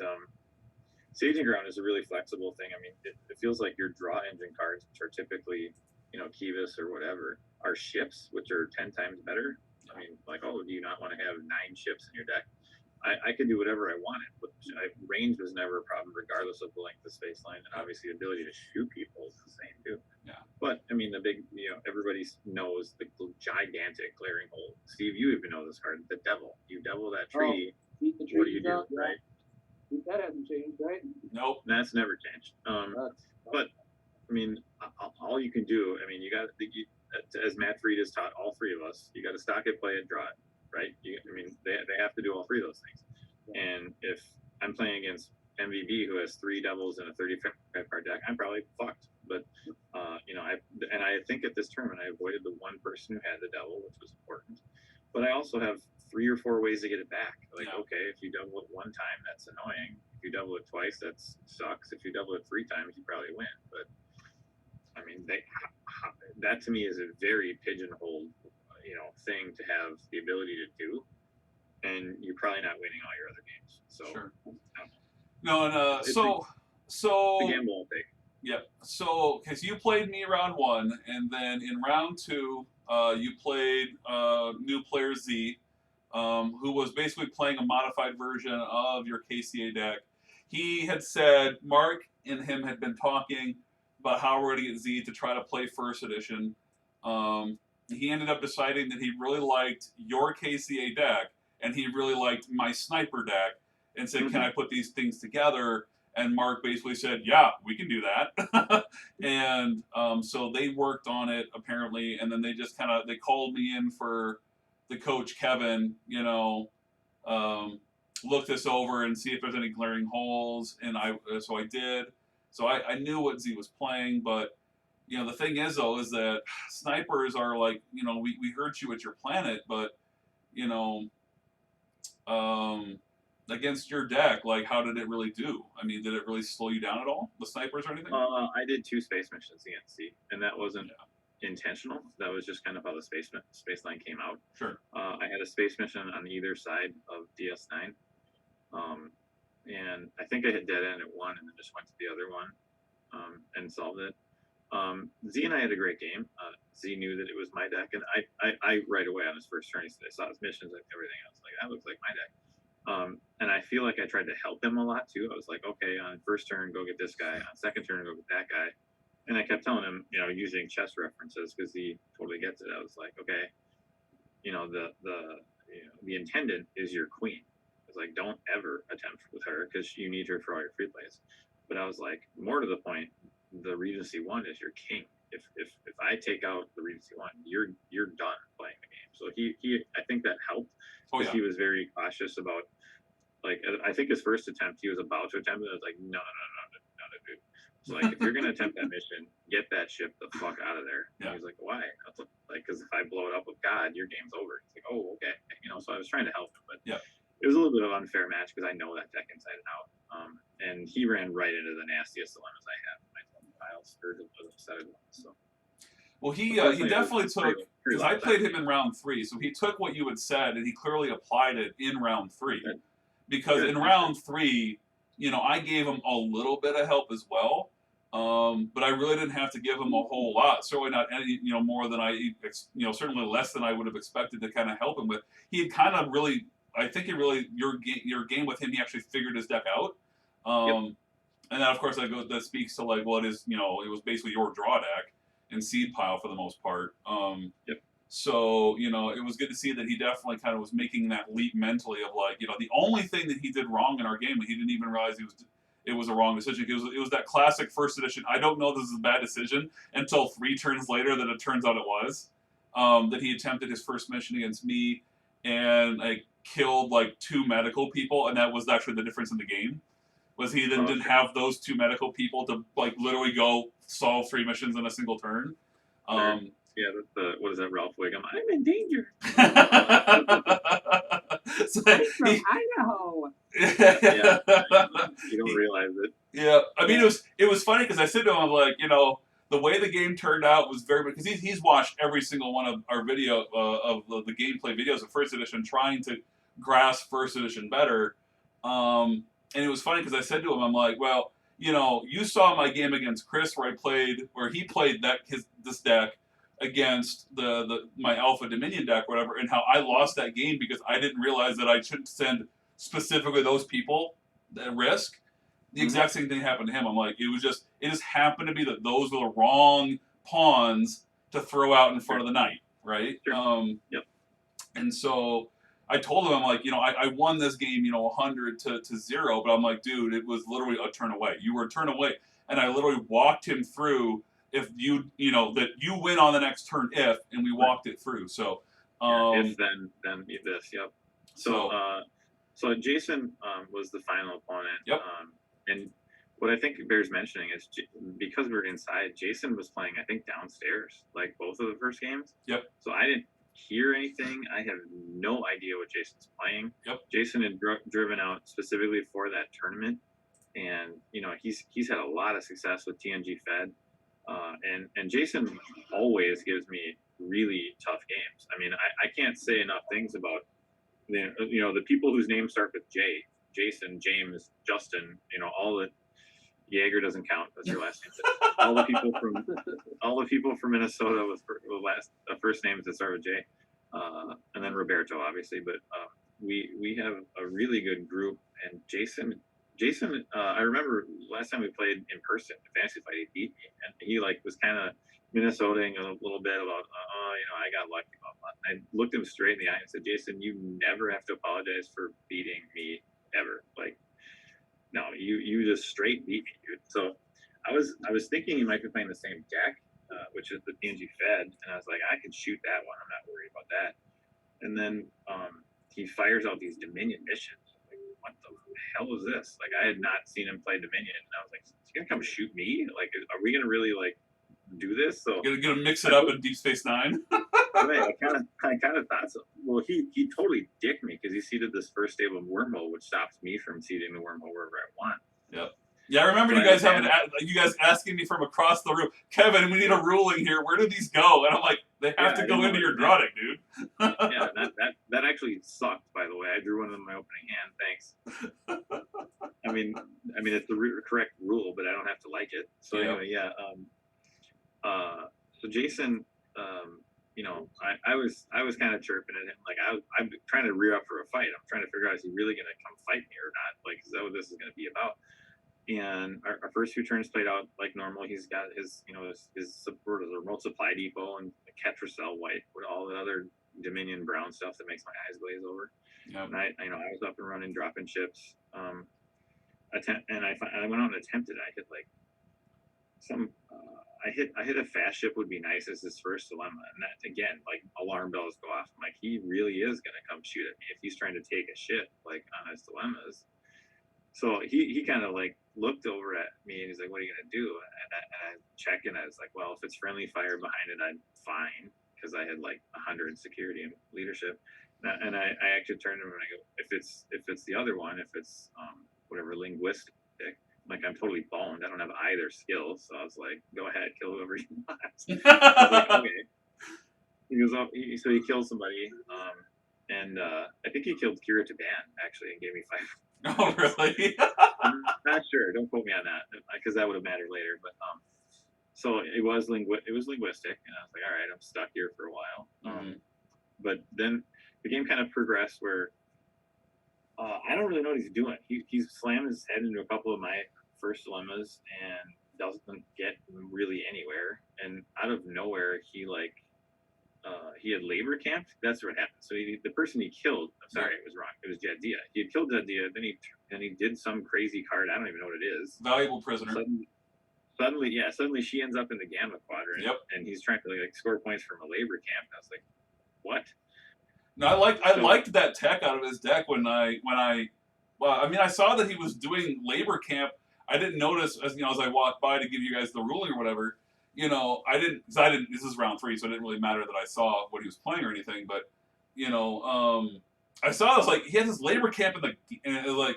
Staging Ground is a really flexible thing. I mean, it feels like your draw engine cards, which are typically, Kivas or whatever, are ships, which are 10 times better. I mean, like, oh, do you not want to have 9 ships in your deck? I could do whatever I wanted. Range was never a problem, regardless of the length of space line, and obviously the ability to shoot people is the same too. Yeah. But I mean, the big, everybody knows the gigantic glaring hole. Steve, you even know this card, the Devil. You devil that tree. Beat the What do you trees do? out, Right. That hasn't changed, right? Nope. That's never changed. But I mean, all you can do. I mean, you got as Matt Fried has taught all 3 of us, you got to stock it, play it, draw it. Right? They have to do all 3 of those things. Yeah. And if I'm playing against MVB, who has 3 devils in a 35 card deck, I'm probably fucked. But I think at this tournament I avoided the one person who had the devil, which was important. But I also have 3 or 4 ways to get it back. Like, okay, if you double it 1 time, that's annoying. If you double it twice, that sucks. If you double it 3 times, you probably win. But I mean, that to me is a very pigeonholed thing to have the ability to do, and you're probably not winning all your other games. So sure. No, and so the gamble I'll take. Yep. So because you played me round 1, and then in round 2, you played new player Z, who was basically playing a modified version of your KCA deck. He had said Mark and him had been talking about how we're going to get Z to try to play first edition. He ended up deciding that he really liked your KCA deck, and he really liked my sniper deck, and said, can I put these things together? And Mark basically said, yeah, we can do that. And so they worked on it, apparently, and then they just they called me in for the coach, Kevin, look this over and see if there's any glaring holes, and so I did. So I knew what Z was playing, but the thing is, though, is that snipers are like, we hurt you at your planet, but, against your deck, like, how did it really do? I mean, did it really slow you down at all, the snipers or anything? I did 2 space missions against Z, and that wasn't intentional. That was just kind of how the space line came out. Sure. I had a space mission on either side of DS9. And I think I had dead end at one and then just went to the other one and solved it. Z and I had a great game. Z knew that it was my deck, and I right away on his first turn, I saw his missions and everything. I was like, that looks like my deck. And I feel like I tried to help him a lot too. I was like, okay, on first turn, go get this guy. On second turn, go get that guy. And I kept telling him, using chess references because he totally gets it. I was like, okay, the intendant is your queen. I was like, don't ever attempt with her because you need her for all your free plays. But I was like, more to the point, the Regency 1 is your king. If I take out the Regency 1, you're done playing the game. So he I think that helped. He was very cautious about, like, I think his first attempt, he was about to attempt it. I was like, no, dude. So, like, if you're going to attempt that mission, get that ship the fuck out of there. Yeah. And he's like, why? I was like, because if I blow it up with God, your game's over. He's like, oh, okay. So I was trying to help him, but it was a little bit of an unfair match because I know that deck inside and out. And he ran right into the nastiest dilemmas I have. I told him Miles wasn't upset at him. So. Well, he definitely took, because I played him in round 3, so he took what you had said and he clearly applied it in round 3. Because in round 3, I gave him a little bit of help as well. But I really didn't have to give him a whole lot. Certainly not any, more than certainly less than I would have expected to kind of help him with. He had kind of really, I think your game with him, he actually figured his deck out. And then of course that speaks to like what is, it was basically your draw deck and seed pile for the most part. So, it was good to see that he definitely kind of was making that leap mentally of like, the only thing that he did wrong in our game that he didn't even realize it was a wrong decision. It was that classic first edition. I don't know this is a bad decision until 3 turns later that it turns out it was. That he attempted his first mission against me and like killed like 2 medical people, and that was actually the difference in the game. Was he then didn't have those 2 medical people to like literally go solve 3 missions in a single turn. Yeah, that's what is that, Ralph Wiggum? I'm in danger. So I'm from Idaho. Yeah, you don't realize it. Yeah, I mean it was funny because I said to him, I'm like, the way the game turned out was very, because he's watched every single one of our video of the gameplay videos of first edition, trying to grasp first edition better. And it was funny because I said to him, I'm like, well, you saw my game against Kris where he played this deck against my Alpha Dominion deck, or whatever, and how I lost that game because I didn't realize that I shouldn't send specifically those people at risk. The exact same thing happened to him. I'm like, it just happened to be that those were the wrong pawns to throw out in front of the knight, right? Yep. And so I told him, I'm like, I won this game, 100 to 0, but I'm like, dude, it was literally a turn away. You were a turn away, and I literally walked him through. If that you win on the next turn, and we walked it through. So if then this, yep. So Jason was the final opponent. Yep. And what I think bears mentioning is because we were inside, Jason was playing, I think, downstairs, like both of the first games. Yep. So I didn't hear anything. I have no idea what Jason's playing. Yep. Jason had driven out specifically for that tournament, and he's had a lot of success with TNG Fed. And Jason always gives me really tough games. I mean, I can't say enough things about the people whose names start with J. Jason, James, Justin. All the Jaeger doesn't count. That's your last name. all the people from Minnesota with first names that start with J, and then Roberto, obviously. But we have a really good group, and Jason, I remember last time we played in person, the Fantasy Fight, he beat me, and he was kind of Minnesotaing a little bit about, I got lucky about that. I looked him straight in the eye and said, Jason, you never have to apologize for beating me ever. Like, no, you just straight beat me, dude. So I was thinking he might be playing the same deck, which is the TNG Fed, and I was like, I can shoot that one. I'm not worried about that. And then he fires out these Dominion missions. What the hell is this? Like, I had not seen him play Dominion, and I was like, is he gonna come shoot me? Like, are we gonna really do this? So gonna mix it up in Deep Space Nine. Right, I kind of thought so. Well, he totally dicked me because he seeded this first stable wormhole, which stops me from seeding the wormhole wherever I want. Yep. Yeah, I remember you guys asking me from across the room, Kevin, we need a ruling here. Where do these go? And I'm like, they have to go into your draw deck, dude. Yeah, that actually sucked, by the way. I drew one in my opening hand. Thanks. I mean, it's the correct rule, but I don't have to like it. So anyway, yeah. So Jason, I was kind of chirping at him, like I'm trying to rear up for a fight. I'm trying to figure out, is he really going to come fight me or not? Like, is that what this is going to be about? And our first few turns played out like normal. He's got his remote supply depot and a Ketracel white with all the other Dominion brown stuff that makes my eyes glaze over. Yep. And I was up and running, dropping chips. I went out and attempted. I hit like some. I hit a fast ship would be nice as his first dilemma, and that again, like, alarm bells go off. I'm like, he really is gonna come shoot at me if he's trying to take a ship like on his dilemmas. So he kind of like looked over at me and he's like, "What are you gonna do?" And I checked and I was like, "Well, if it's friendly fire behind it, I'm fine," because I had like 100 security and leadership. And I actually turned to him and I go, "If it's the other one, if it's whatever linguistic." Like, I'm totally boned. I don't have either skill. So I was like, go ahead, kill whoever you want. I was like, okay. He goes up, so he kills somebody. And I think he killed Kira Taban, actually, and gave me 5. Oh, really? I'm not sure. Don't quote me on that. I because that would have mattered later. But so it was linguistic, and I was like, all right, I'm stuck here for a while. But then the game kind of progressed where I don't really know what he's doing. He's slammed his head into a couple of my first dilemmas and doesn't get really anywhere. And out of nowhere, he had labor camped. That's what happened. So the person he killed, I'm sorry, it was wrong. It was Jadzia. He had killed Jadzia. Then he did some crazy card. I don't even know what it is. Valuable prisoner. Suddenly she ends up in the Gamma Quadrant. Yep. And he's trying to like score points from a labor camp. And I was like, what? No, I liked that tech out of his deck when I saw that he was doing labor camp. I didn't notice as I walked by to give you guys the ruling or whatever. I didn't. This is round 3, so it didn't really matter that I saw what he was playing or anything. But I saw this like he has his labor camp in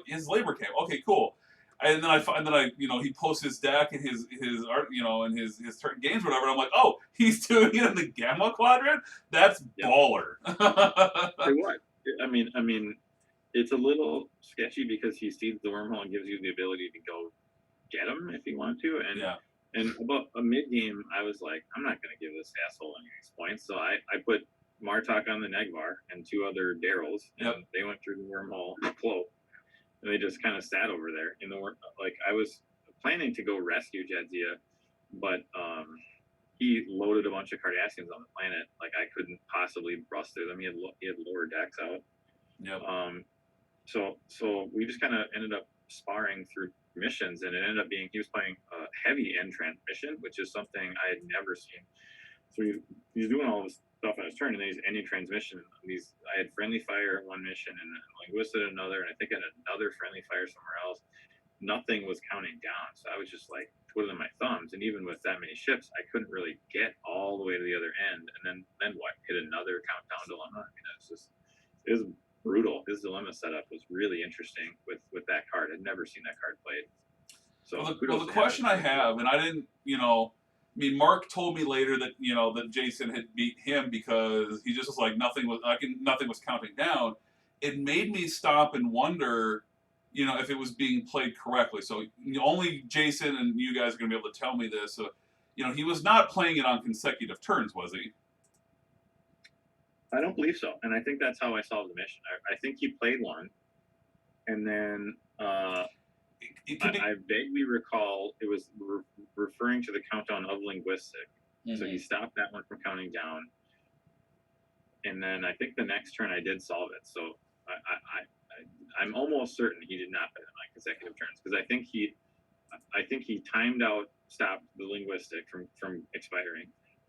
his labor camp. Okay, cool. And then he posts his deck and his art, and his games or whatever. And I'm like, oh, he's doing it in the Gamma Quadrant. That's baller. For what? I mean, it's a little sketchy because he sees the wormhole and gives you the ability to go get him if you want to. And about a mid game, I was like, I'm not going to give this asshole any of these points. So I put Martok on the Negvar and 2 other Daryls, and they went through the wormhole, cloak, and they just kind of sat over there in the worm. Like I was planning to go rescue Jadzia, but he loaded a bunch of Cardassians on the planet. Like I couldn't possibly bust through them. He had lower decks out. Yep. So we just kind of ended up sparring through missions, and it ended up being he was playing a heavy end transmission, which is something I had never seen. So he's doing all this stuff on his turn, and then he's ending transmission. I had friendly fire in one mission, and linguistic another, and I think another friendly fire somewhere else. Nothing was counting down, so I was just like twiddling my thumbs. And even with that many ships, I couldn't really get all the way to the other end. And then what? Hit another countdown dilemma. I mean, it was brutal. His dilemma setup was really interesting with that card. I'd never seen that card played. So the question I have, and I didn't, Mark told me later that that Jason had beat him because he just was like nothing was counting down. It made me stop and wonder, if it was being played correctly. So only Jason and you guys are going to be able to tell me this. So, he was not playing it on consecutive turns, was he? I don't believe so, and I think that's how I solved the mission. I think he played one, and then I vaguely recall it was referring to the countdown of linguistic. Mm-hmm. So he stopped that one from counting down, and then I think the next turn I did solve it. So I'm almost certain he did not play them on consecutive turns because I think he timed out, stopped the linguistic from expiring.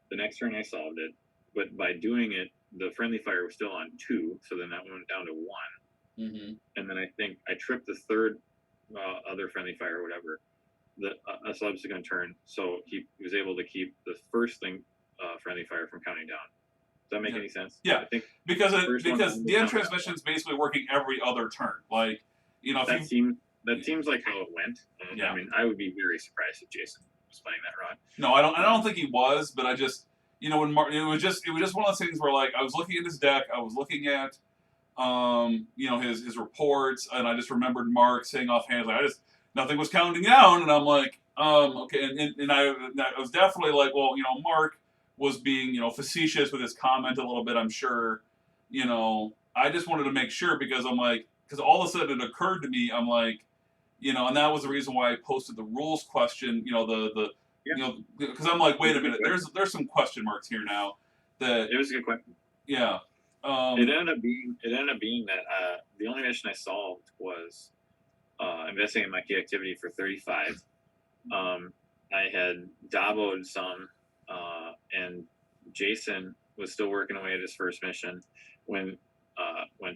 The next turn I solved it, but by doing it, the friendly fire was still on 2, so then that went down to 1. Mm-hmm. And then I think I tripped the third other friendly fire or whatever, a subsequent turn, so he was able to keep the first friendly fire from counting down. Does that make any sense? Yeah, I think because the end transmission is basically working every other turn. Like, that seems like how it went. I mean, I would be very surprised if Jason was playing that wrong. No, I don't think he was, but I just. When Mark, it was just one of those things where like I was looking at his deck, I was looking at, his reports, and I just remembered Mark saying offhand like nothing was counting down, and I'm like, okay, and I was definitely like, well, Mark was being facetious with his comment a little bit, I'm sure, I just wanted to make sure because I'm like, because all of a sudden it occurred to me, I'm like, and that was the reason why I posted the rules question, because I'm like, wait a minute, there's some question marks here now. That it was a good question. Yeah. It ended up being that the only mission I solved was investing in my key activity for 35. I had Daboed some, and Jason was still working away at his first mission when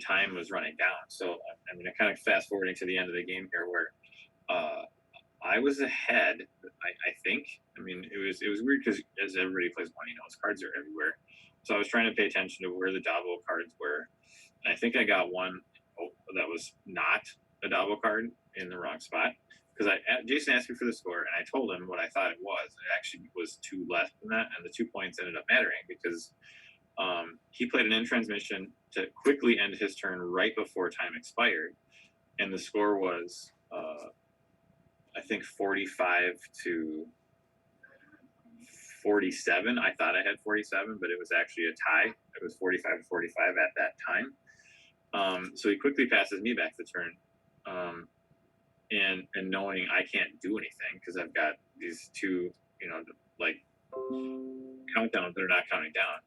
time was running down. So I mean, I kind of fast forwarding to the end of the game here where. I was ahead, I think. I mean, it was weird because as everybody plays one, his cards are everywhere. So I was trying to pay attention to where the Dabo cards were. And I think I got one that was not a Dabo card in the wrong spot. Because Jason asked me for the score, and I told him what I thought it was. It actually was 2 less than that, and the 2 points ended up mattering because he played an end transmission to quickly end his turn right before time expired. And the score was... I think 45 to 47. I thought I had 47, but it was actually a tie. It was 45 to 45 at that time. So he quickly passes me back the turn. And knowing I can't do anything because I've got these two, like countdowns that are not counting down.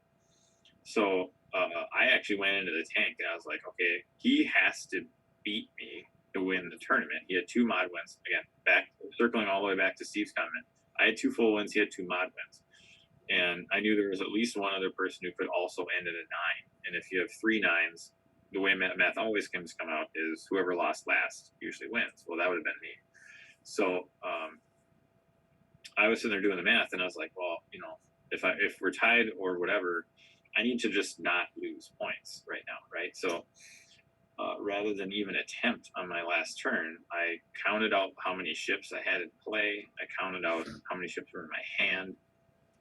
So I actually went into the tank and I was like, okay, he has to beat me to win the tournament. He had 2 mod wins. Again, back circling all the way back to Steve's comment. I had 2 full wins. He had 2 mod wins. And I knew there was at least one other person who could also end at a 9. And if you have 3 9s, the way math always come out is whoever lost last usually wins. Well, that would have been me. So I was sitting there doing the math, and I was like, well, if we're tied or whatever, I need to just not lose points right now, right? So rather than even attempt on my last turn, I counted out how many ships I had in play. I counted out how many ships were in my hand.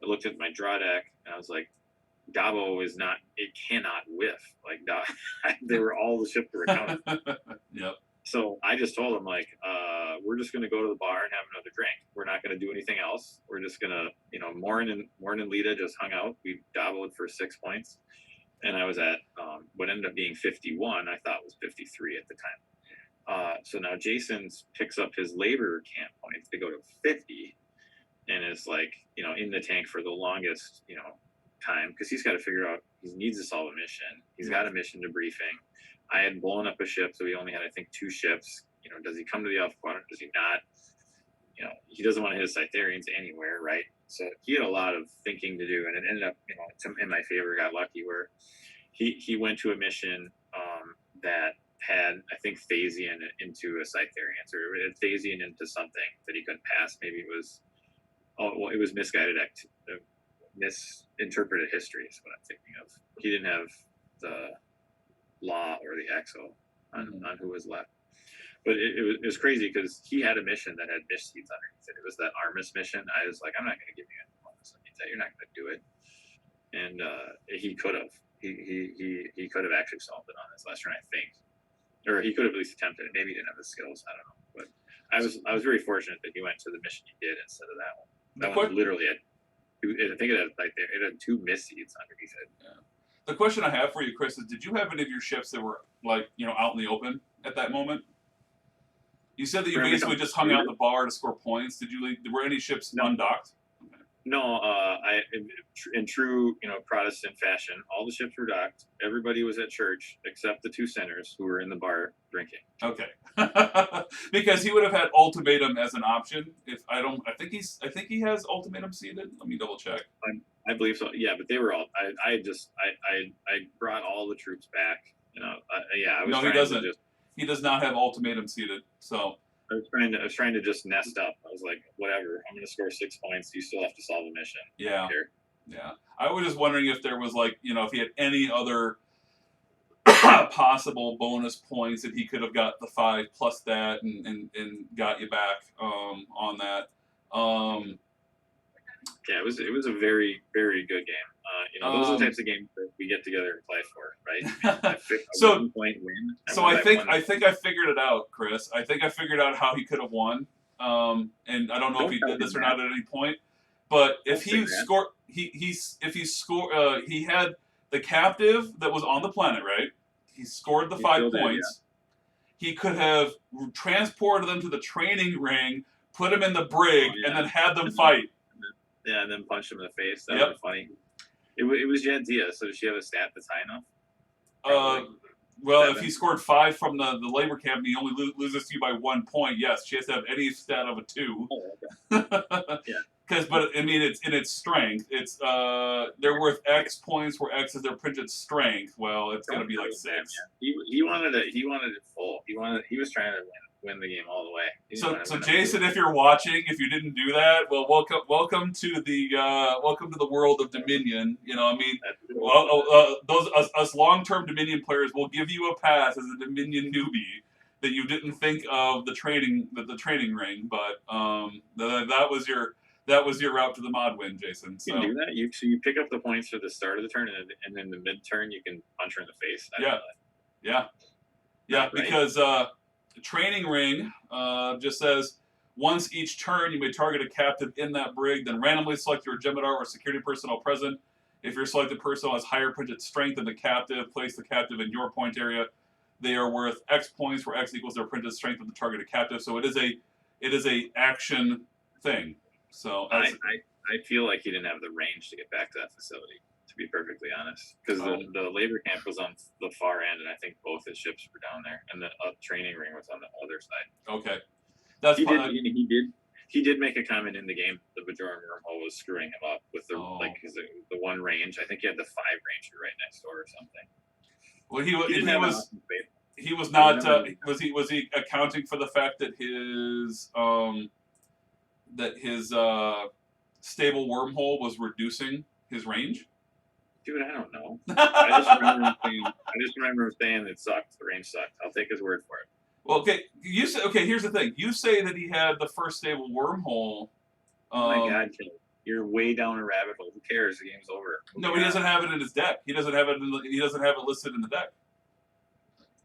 I looked at my draw deck, and I was like, Dabo is not, it cannot whiff. Like, they were all the ships that were counted. Yep. So I just told him, like, we're just going to go to the bar and have another drink. We're not going to do anything else. We're just going to, Morin and Lita just hung out. We daboed for 6 points. And I was at what ended up being 51, I thought was 53 at the time. So now Jason picks up his labor camp points to go to 50 and is like, in the tank for the longest, time, because he's got to figure out, he needs to solve a mission. He's got a mission debriefing. I had blown up a ship, so he only had, I think, 2 ships. Does he come to the Alpha Quadrant? Does he not? He doesn't want to hit his Cytherians anywhere, right? So he had a lot of thinking to do, and it ended up, in my favor, got lucky where he went to a mission that had, I think, Thasian into a Cytherians, or it had Thasian into something that he couldn't pass. Maybe it was, it was misguided misinterpreted history is what I'm thinking of. He didn't have the law or the exo on who was left. But it was crazy because he had a mission that had Mish seeds underneath it. It was that Armis mission. I was like, I'm not going to give you any bonus underneath that. You're not going to do it. And he could have. He could have actually solved it on his last turn, I think. Or he could have at least attempted it. Maybe he didn't have the skills. I don't know. But I was very fortunate that he went to the mission he did instead of that one. That one literally had, I think it had 2 miss seeds underneath it. Yeah. The question I have for you, Chris, is did you have any of your ships that were out in the open at that moment? You said that you basically just hung out at the bar to score points. Were any ships undocked? Okay. No, in true Protestant fashion, all the ships were docked. Everybody was at church except the 2 sinners who were in the bar drinking. Okay, because he would have had ultimatum as an option. I think he has ultimatum seated. Let me double check. I believe so. Yeah, but they were all. I brought all the troops back. No, he doesn't. He does not have ultimatum seated. So I was trying to just nest up. I was like, whatever. I'm going to score 6 points. You still have to solve a mission. Yeah. Yeah. I was just wondering if there was if he had any other possible bonus points that he could have got the 5 plus that and got you back on that. Yeah, it was a very, very good game. Those are the types of games that we get together and play for, right? So 1 point win. So I think I figured it out, Chris. I think I figured out how he could have won. And I don't know if he did this or not at any point. But if he scored, he had the captive that was on the planet, right? He scored the 5 points. Yeah. He could have transported them to the training ring, put them in the brig, and then had them fight. Yeah, and then punch him in the face. That would be funny. It was Jantia, so does she have a stat that's high enough? Well, 7. If he scored 5 from the labor camp and he only loses to you by 1 point, yes, she has to have any stat of a 2. Oh, okay. Yeah. But I mean, it's in its strength. It's they're worth X points where X is their printed strength. Well, it's gonna be like 6. He wanted it full. He was trying to win the game all the way. So Jason, if you're watching, if you didn't do that, well, welcome to the world of Dominion. Us long-term Dominion players will give you a pass as a Dominion newbie that you didn't think of the training ring, but that was your route to the mod win, Jason. So. You can do that. You pick up the points for the start of the turn, and then the mid-turn you can punch her in the face. Yeah. Right. Because training ring just says Once each turn, you may target a captive in that brig, then randomly select your Jem'Hadar or security personnel present. If your selected personnel has higher printed strength than the captive, place the captive in your point area. They are worth X points, where X equals their printed strength of the targeted captive. So it is a action thing. So I feel like he didn't have the range to get back to that facility, to be perfectly honest, because the labor camp was on the far end, and I think both his ships were down there, and the training ring was on the other side. Okay, that's fine. He did make a comment in the game. The Bajoran wormhole was screwing him up with the the one range. I think he had the 5 ranger right next door or something. Well, he was not. Was he accounting for the fact that his stable wormhole was reducing his range? Dude, I don't know. I just remember him saying it sucked. The range sucked. I'll take his word for it. Well, okay. Here's the thing. You say that he had the first stable wormhole. Oh my God, Ken. You're way down a rabbit hole. Who cares? The game's over. No, he doesn't have it in his deck. He doesn't have it. He doesn't have it listed in the deck.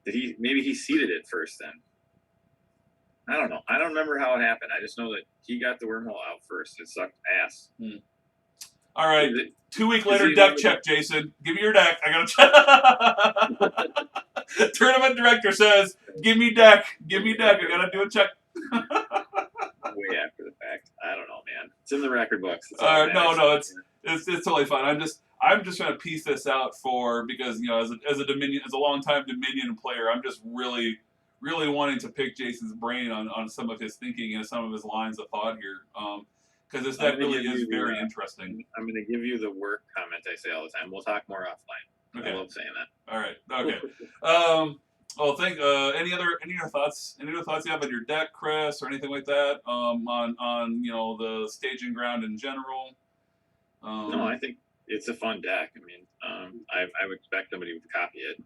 Maybe he seeded it first then. I don't know. I don't remember how it happened. I just know that he got the wormhole out first. It sucked ass. All right. 2 week later, deck check, Jason. Give me your deck. I gotta check. Tournament director says, "Give me deck. Give me deck. I gotta do a check." Way after the fact. I don't know, man. It's in the record books. No, it's totally fine. I'm just trying to piece this out because as a longtime Dominion player, I'm just really wanting to pick Jason's brain on some of his thinking and some of his lines of thought here. Because this deck really is very interesting. I'm going to give you the work comment I say all the time. We'll talk more offline. Okay. I love saying that. All right. Okay. Well, any other thoughts? Any other thoughts you have on your deck, Chris, or anything like that? On the staging ground in general. No, I think it's a fun deck. I mean, I would expect somebody would copy it.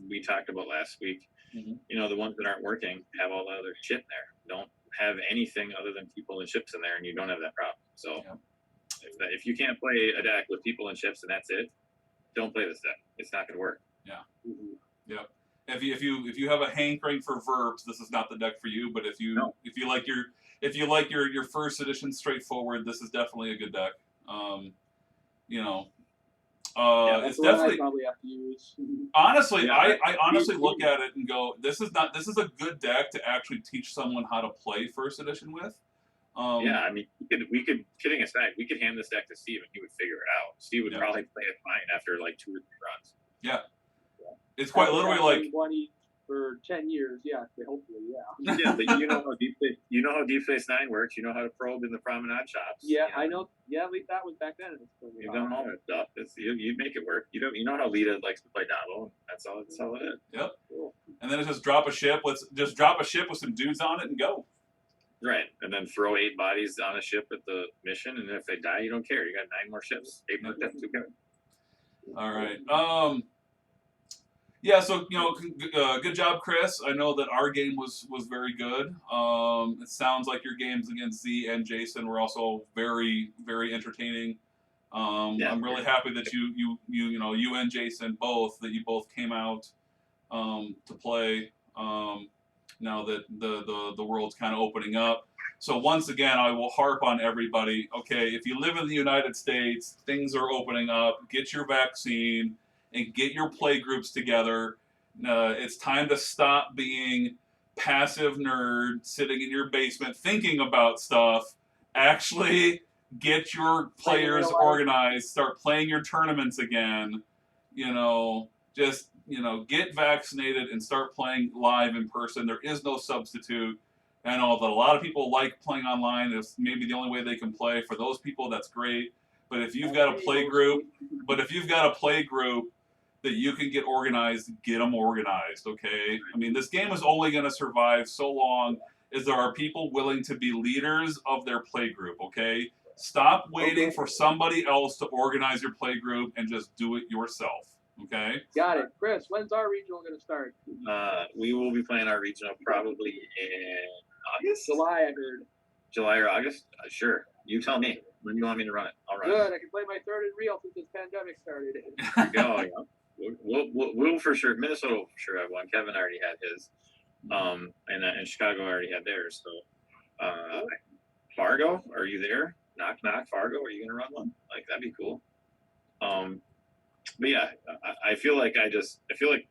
We talked about last week. Mm-hmm. The ones that aren't working have all the other shit in there. Don't have anything other than people and ships in there, and you don't have that problem. So, if you can't play a deck with people and ships and that's it, don't play this deck. It's not going to work. Yeah. Mm-hmm. Yeah. If you have a hankering for verbs, this is not the deck for you. But if you like your first edition straightforward, this is definitely a good deck. It's definitely. I probably have to use. Honestly, I honestly look at it and go, this is a good deck to actually teach someone how to play first edition with. I mean, we could kidding aside, we could hand this deck to Steve and he would figure it out. Steve would probably play it fine after like 2 or 3 runs. Yeah. It's quite literally like 20 for 10 years. Yeah, hopefully, yeah. Yeah, but you know how Deep Space Nine works. You know how to probe in the promenade shops. Yeah, I know. Yeah, at least that was back then. You've done all that stuff. You'd make it work. You know how Lita likes to play Dabo. That's all it is. Yep. Cool. And then it's just drop a ship. Let's just drop a ship with some dudes on it and go. Right, and then throw 8 bodies on a ship at the mission, and if they die, you don't care. You got 9 more ships. 8 more ships. Who cares? All right. Yeah, so good job, Chris. I know that our game was very good. It sounds like your games against Z and Jason were also very, very entertaining. I'm really happy that you and Jason both came out to play. Now that the world's kind of opening up. So once again, I will harp on everybody. Okay, if you live in the United States, things are opening up. Get your vaccine and get your play groups together. It's time to stop being passive nerd sitting in your basement thinking about stuff. Actually get your players organized. Start playing your tournaments again. Get vaccinated and start playing live in person. There is no substitute. I know that a lot of people like playing online. It's maybe the only way they can play. For those people, that's great. But if you've got a play group, that you can get organized, get them organized, okay? I mean, this game is only going to survive so long as there are people willing to be leaders of their play group, okay? Stop waiting for somebody else to organize your play group and just do it yourself, okay? Got it. Chris, when's our regional going to start? We will be playing our regional probably in August? July, I heard. July or August? Sure. You tell me. When do you want me to run it? I'll run it. Good. I can play my third in real since this pandemic started. There you go. Yeah. We'll for sure. Minnesota will for sure have one. Kevin already had his, and Chicago already had theirs. So Fargo, are you there? Knock knock, Fargo, are you gonna run one? Like that'd be cool. But yeah, I feel like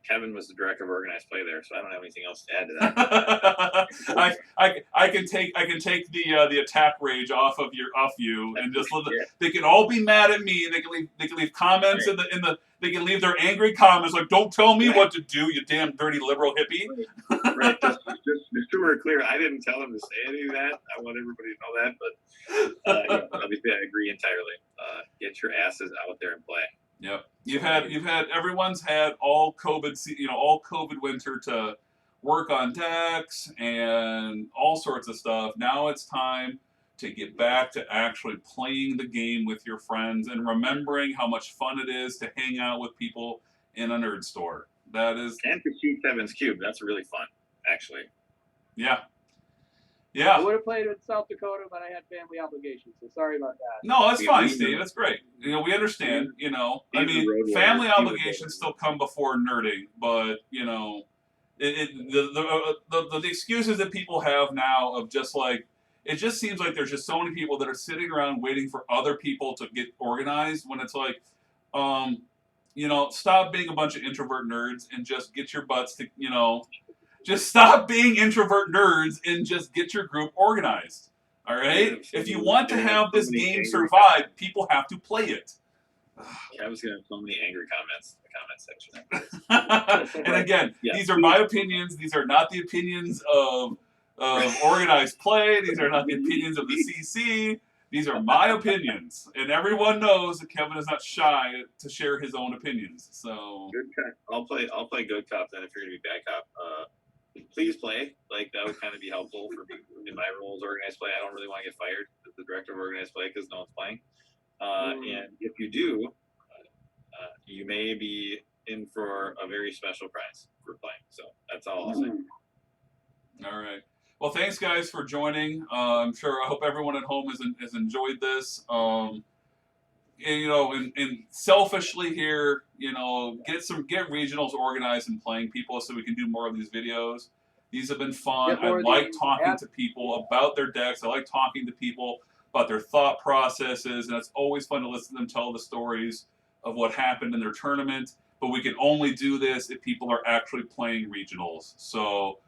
Kevin was the director of organized play there, so I don't have anything else to add to that. I can take the attack rage off you and just they can all be mad at me. They can leave comments right. in the they can leave their angry comments like, don't tell me what to do, you damn dirty liberal hippie. Right. Just so we're clear, I didn't tell him to say any of that. I want everybody to know that, but obviously I agree entirely. Get your asses out there and play. Yep. You've had everyone's had all COVID winter to work on decks and all sorts of stuff. Now it's time to get back to actually playing the game with your friends and remembering how much fun it is to hang out with people in a nerd store. That is. And to shoot Kevin's cube. That's really fun, actually. Yeah. Yeah. I would have played in South Dakota, but I had family obligations, so sorry about that. No, that's fine, Steve. That's great. We understand. I mean, family obligations still come before nerding, but the excuses that people have now of just like, it just seems like there's just so many people that are sitting around waiting for other people to get organized when it's like, stop being a bunch of introvert nerds and just get your butts to, just stop being introvert nerds and just get your group organized. All right? If you want to have this game survive, people have to play it. I was going to have so many angry comments in the comment section. And again, these are my opinions. These are not the opinions of organized play. These are not the opinions of the CC. These are my opinions. And everyone knows that Kevin is not shy to share his own opinions. So good cop. I'll play good cop then if you're going to be bad cop. Please play. Like, that would kind of be helpful for me in my roles. Organized play, I don't really want to get fired as the director of organized play because no one's playing. And if you do, you may be in for a very special prize for playing. So that's all I'll say. All right. Well, thanks, guys, for joining. I hope everyone at home has enjoyed this. And selfishly here, get regionals organized and playing people so we can do more of these videos. These have been fun. I like talking to people about their decks. I like talking to people about their thought processes, and it's always fun to listen to them tell the stories of what happened in their tournament. But we can only do this if people are actually playing regionals. So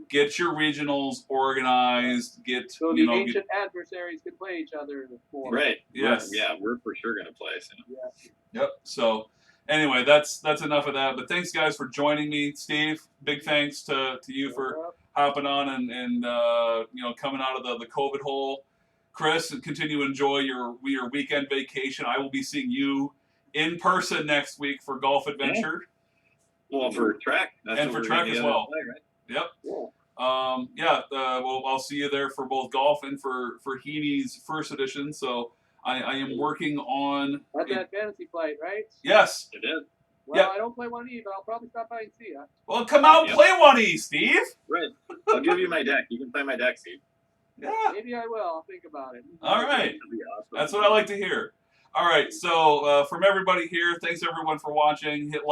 get your regionals organized. So the ancient adversaries can play each other. Right. Yes. Yeah, we're for sure going to play. So. Yeah. Yep. So anyway, that's enough of that. But thanks, guys, for joining me. Steve, big thanks to you for hopping on and coming out of the COVID hole. Kris, and continue to enjoy your weekend vacation. I will be seeing you in person next week for Golf Adventure. Yeah. Well, for track. And for track as well. Play, right? Yep. Cool. I'll see you there for both golf and for Heaney's first edition. So I am working on. That's that fantasy flight, right? Yes. It is. Well, I don't play 1E, but I'll probably stop by and see you. Well, come out and play 1E, Steve. Right. I'll give you my deck. You can play my deck, Steve. Yeah. Maybe I will. I'll think about it. All right. That'd be awesome. That's what I like to hear. All right. So from everybody here, thanks everyone for watching. Hit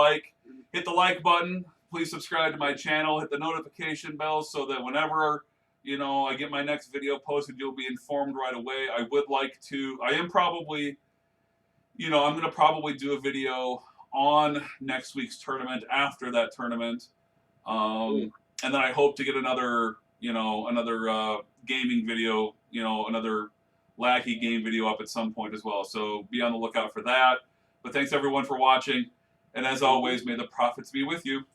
the like button. Please subscribe to my channel. Hit the notification bell so that whenever I get my next video posted, you'll be informed right away. I would like to. I am probably, I'm going to probably do a video on next week's tournament after that tournament, and then I hope to get another gaming video, another Lackey game video up at some point as well. So be on the lookout for that. But thanks everyone for watching, and as always, may the profits be with you.